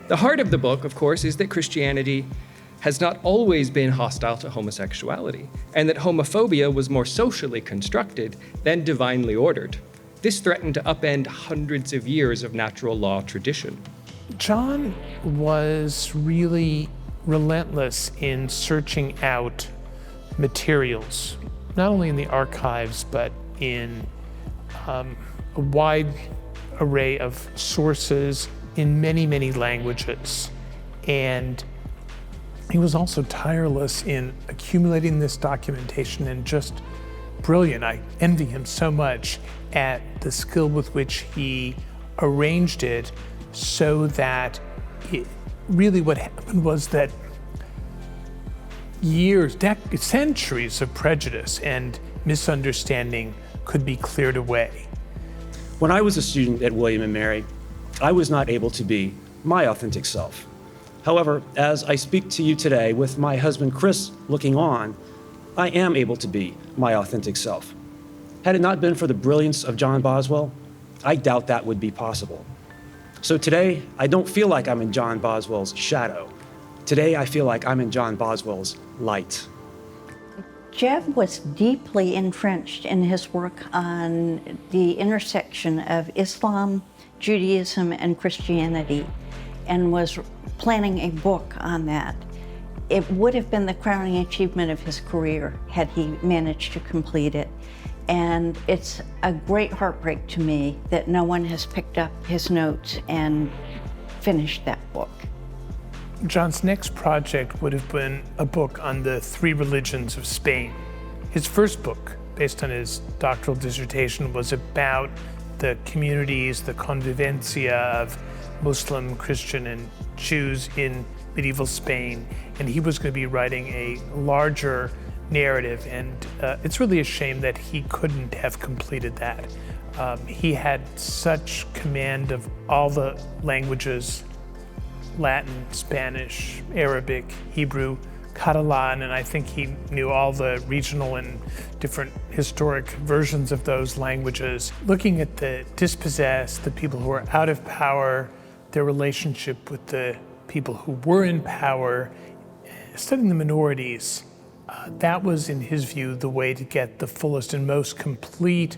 The heart of the book, of course, is that Christianity has not always been hostile to homosexuality, and that homophobia was more socially constructed than divinely ordered. This threatened to upend hundreds of years of natural law tradition. John was really relentless in searching out materials, not only in the archives, but in a wide array of sources in many, many languages. And he was also tireless in accumulating this documentation and just brilliant. I envy him so much at the skill with which he arranged it so that really what happened was that centuries of prejudice and misunderstanding could be cleared away. When I was a student at William & Mary, I was not able to be my authentic self. However, as I speak to you today with my husband Chris looking on, I am able to be my authentic self. Had it not been for the brilliance of John Boswell, I doubt that would be possible. So today, I don't feel like I'm in John Boswell's shadow. Today, I feel like I'm in John Boswell's light. Jeb was deeply entrenched in his work on the intersection of Islam, Judaism, and Christianity, and was planning a book on that. It would have been the crowning achievement of his career had he managed to complete it. And it's a great heartbreak to me that no one has picked up his notes and finished that book. John's next project would have been a book on the three religions of Spain. His first book, based on his doctoral dissertation, was about the communities, the convivencia of Muslim, Christian, and Jews in medieval Spain, and he was going to be writing a larger narrative, and it's really a shame that he couldn't have completed that. He had such command of all the languages, Latin, Spanish, Arabic, Hebrew, Catalan, and I think he knew all the regional and different historic versions of those languages. Looking at the dispossessed, the people who are out of power, their relationship with the people who were in power, studying the minorities, that was, in his view, the way to get the fullest and most complete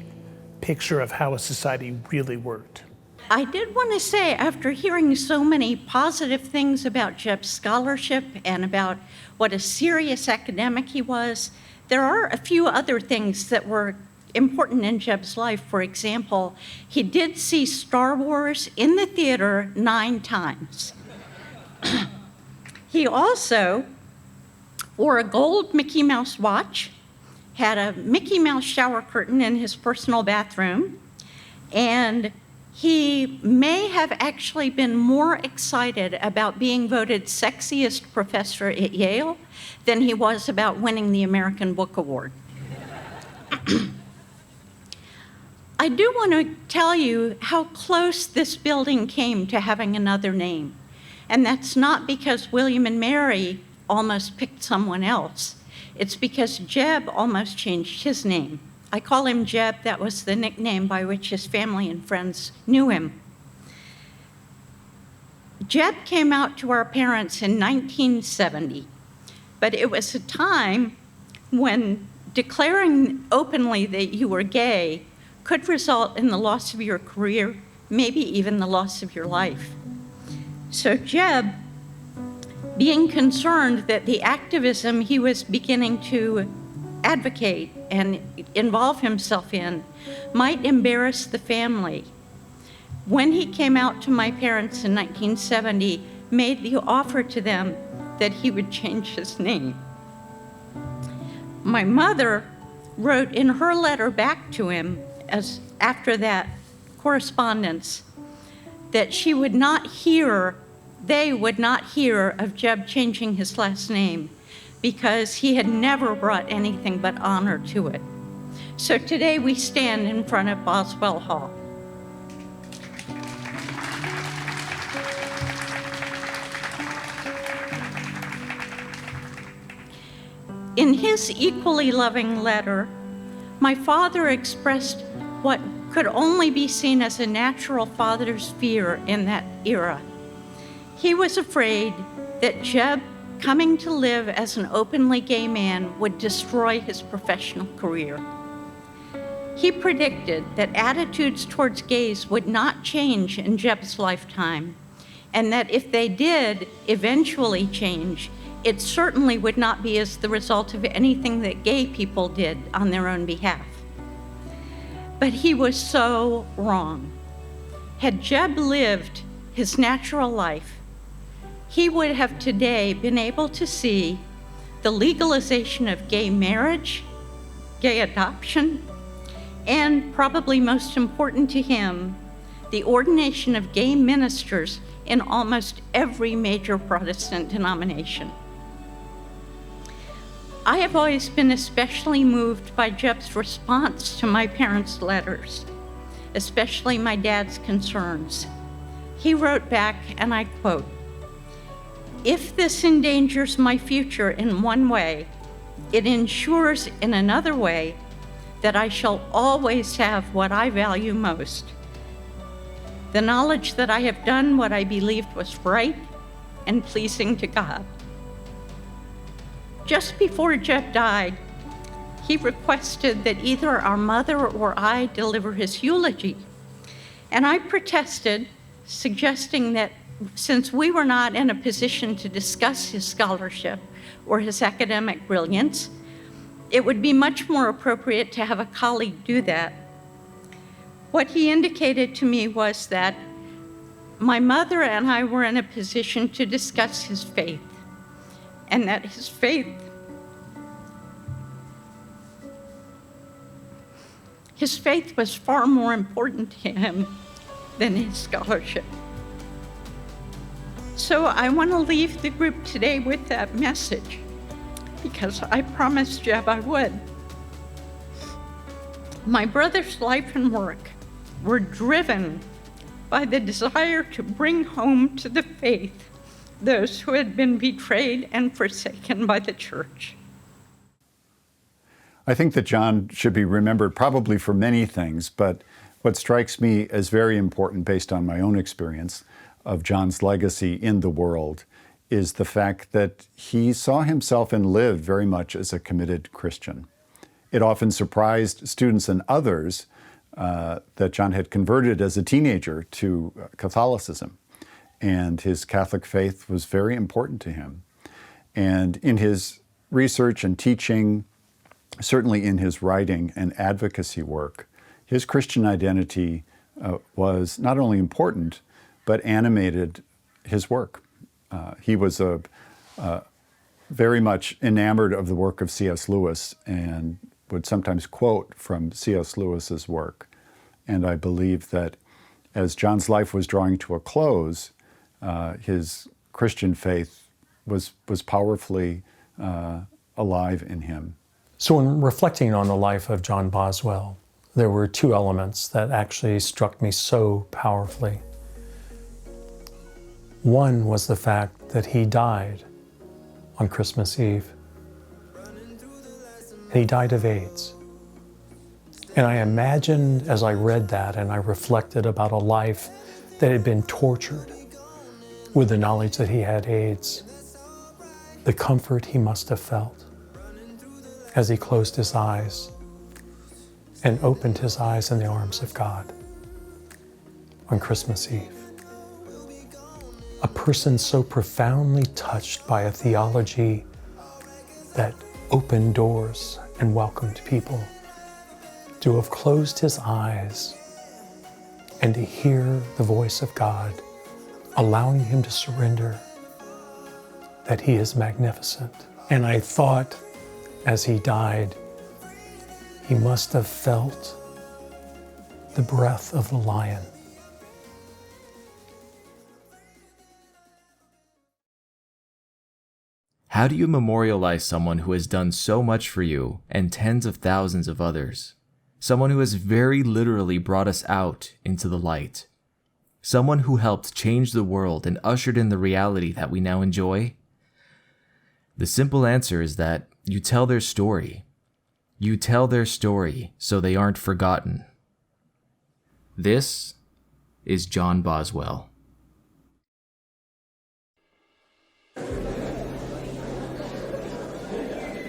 picture of how a society really worked. I did want to say, after hearing so many positive things about Jeb's scholarship and about what a serious academic he was, there are a few other things that were important in Jeb's life. For example, he did see Star Wars in the theater 9 times. He also wore a gold Mickey Mouse watch, had a Mickey Mouse shower curtain in his personal bathroom, and he may have actually been more excited about being voted sexiest professor at Yale than he was about winning the American Book Award. I do want to tell you how close this building came to having another name. And that's not because William and Mary almost picked someone else. It's because Jeb almost changed his name. I call him Jeb. That was the nickname by which his family and friends knew him. Jeb came out to our parents in 1970, but it was a time when declaring openly that you were gay could result in the loss of your career, maybe even the loss of your life. So Jeb, being concerned that the activism he was beginning to advocate and involve himself in might embarrass the family, when he came out to my parents in 1970, made the offer to them that he would change his name. My mother wrote in her letter back to him as after that correspondence that she would not hear, they would not hear of Jeb changing his last name because he had never brought anything but honor to it. So today we stand in front of Boswell Hall. In his equally loving letter, my father expressed what could only be seen as a natural father's fear in that era. He was afraid that Jeb, coming to live as an openly gay man, would destroy his professional career. He predicted that attitudes towards gays would not change in Jeb's lifetime, and that if they did eventually change, it certainly would not be as the result of anything that gay people did on their own behalf. But he was so wrong. Had Jeb lived his natural life, he would have today been able to see the legalization of gay marriage, gay adoption, and probably most important to him, the ordination of gay ministers in almost every major Protestant denomination. I have always been especially moved by Jeb's response to my parents' letters, especially my dad's concerns. He wrote back, and I quote, "If this endangers my future in one way, it ensures in another way that I shall always have what I value most, the knowledge that I have done what I believed was right and pleasing to God." Just before Jeb died, he requested that either our mother or I deliver his eulogy. And I protested, suggesting that since we were not in a position to discuss his scholarship or his academic brilliance, it would be much more appropriate to have a colleague do that. What he indicated to me was that my mother and I were in a position to discuss his faith, and that his His faith was far more important to him than his scholarship. So I want to leave the group today with that message, because I promised Jeb I would. My brother's life and work were driven by the desire to bring home to the faith those who had been betrayed and forsaken by the church. I think that John should be remembered probably for many things, but what strikes me as very important based on my own experience of John's legacy in the world is the fact that he saw himself and lived very much as a committed Christian. It often surprised students and others that John had converted as a teenager to Catholicism, and his Catholic faith was very important to him. And in his research and teaching, certainly in his writing and advocacy work, his Christian identity was not only important, but animated his work. He was very much enamored of the work of C.S. Lewis and would sometimes quote from C.S. Lewis's work. And I believe that as John's life was drawing to a close, his Christian faith was powerfully alive in him. So in reflecting on the life of John Boswell, there were two elements that actually struck me so powerfully. One was the fact that he died on Christmas Eve. And he died of AIDS. And I imagined as I read that and I reflected about a life that had been tortured with the knowledge that he had AIDS, the comfort he must have felt as he closed his eyes and opened his eyes in the arms of God on Christmas Eve. A person so profoundly touched by a theology that opened doors and welcomed people, to have closed his eyes and to hear the voice of God, allowing him to surrender that he is magnificent. And I thought, as he died, he must have felt the breath of the lion. How do you memorialize someone who has done so much for you and tens of thousands of others? Someone who has very literally brought us out into the light. Someone who helped change the world and ushered in the reality that we now enjoy? The simple answer is that you tell their story. You tell their story so they aren't forgotten. This is John Boswell.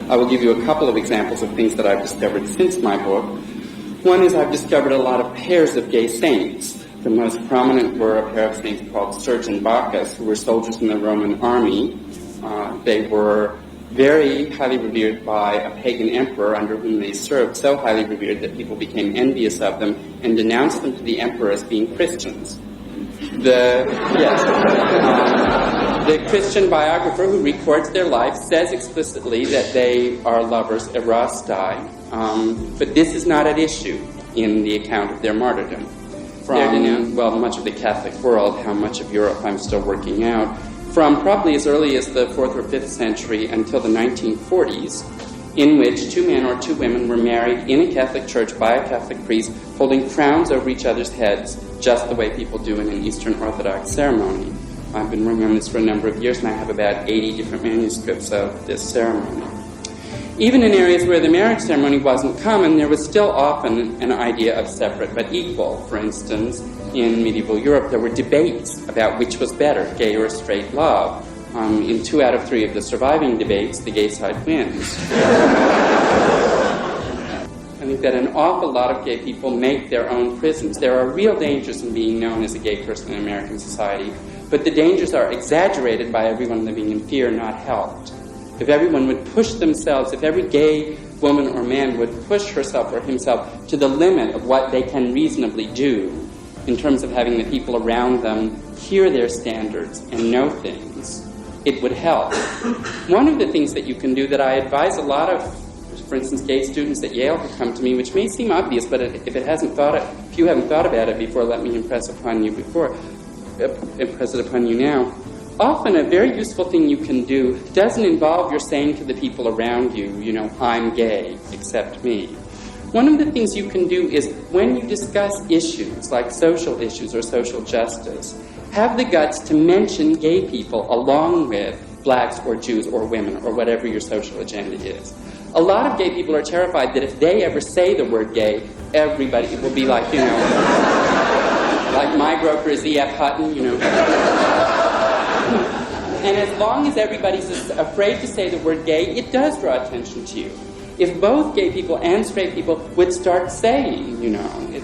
I will give you a couple of examples of things that I've discovered since my book. One is I've discovered a lot of pairs of gay saints. The most prominent were a pair of saints called Serge and Bacchus, who were soldiers in the Roman army. They were very highly revered by a pagan emperor under whom they served, so highly revered that people became envious of them and denounced them to the emperor as being Christians. The Christian biographer who records their life says explicitly that they are lovers erastai, but this is not at issue in the account of their martyrdom. From, much of the Catholic world, how much of Europe I'm still working out, from probably as early as the 4th or 5th century until the 1940s, in which 2 men or 2 women were married in a Catholic church by a Catholic priest, holding crowns over each other's heads, just the way people do in an Eastern Orthodox ceremony. I've been working on this for a number of years, and I have about 80 different manuscripts of this ceremony. Even in areas where the marriage ceremony wasn't common, there was still often an idea of separate but equal. For instance, in medieval Europe, there were debates about which was better, gay or straight love. In 2 out of 3 of the surviving debates, the gay side wins. I think that an awful lot of gay people make their own prisons. There are real dangers in being known as a gay person in American society, but the dangers are exaggerated by everyone living in fear, not helped. If everyone would push themselves, if every gay woman or man would push herself or himself to the limit of what they can reasonably do in terms of having the people around them hear their standards and know things, it would help. One of the things that you can do that I advise a lot of For instance, gay students at Yale have come to me, which may seem obvious, but if you haven't thought about it before, let me impress it upon you now. Often a very useful thing you can do doesn't involve your saying to the people around you, you know, I'm gay, accept me. One of the things you can do is when you discuss issues like social issues or social justice, have the guts to mention gay people along with blacks or Jews or women or whatever your social agenda is. A lot of gay people are terrified that if they ever say the word gay, everybody will be like, you know, like my broker is E.F. Hutton, you know. And as long as everybody's afraid to say the word gay, it does draw attention to you. If both gay people and straight people would start saying, you know,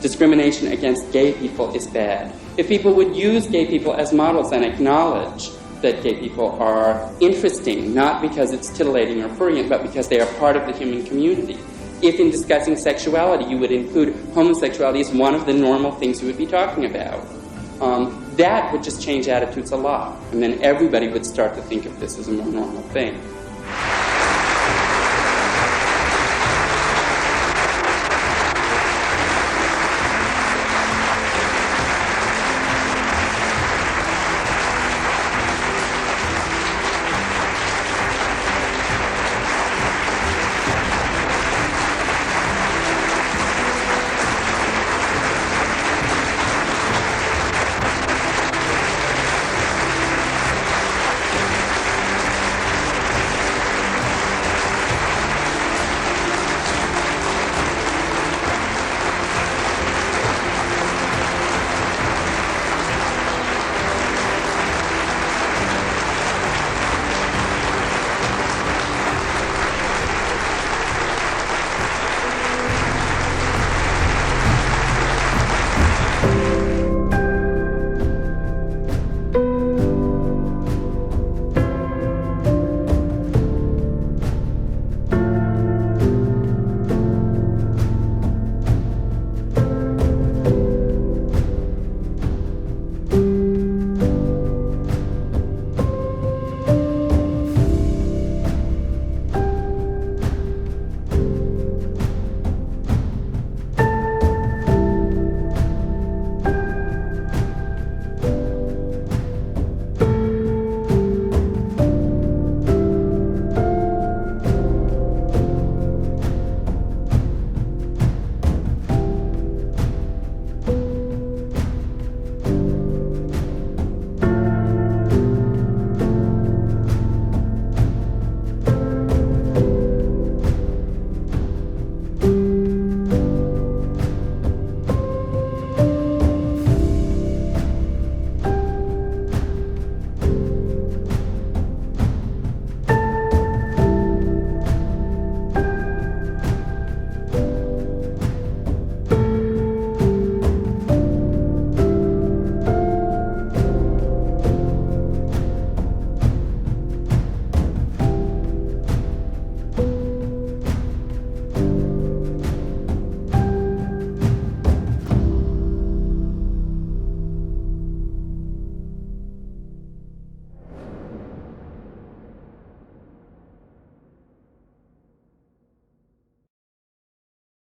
discrimination against gay people is bad, if people would use gay people as models and acknowledge that gay people are interesting, not because it's titillating or prurient, but because they are part of the human community. If in discussing sexuality you would include homosexuality as one of the normal things you would be talking about, that would just change attitudes a lot. And then everybody would start to think of this as a more normal thing.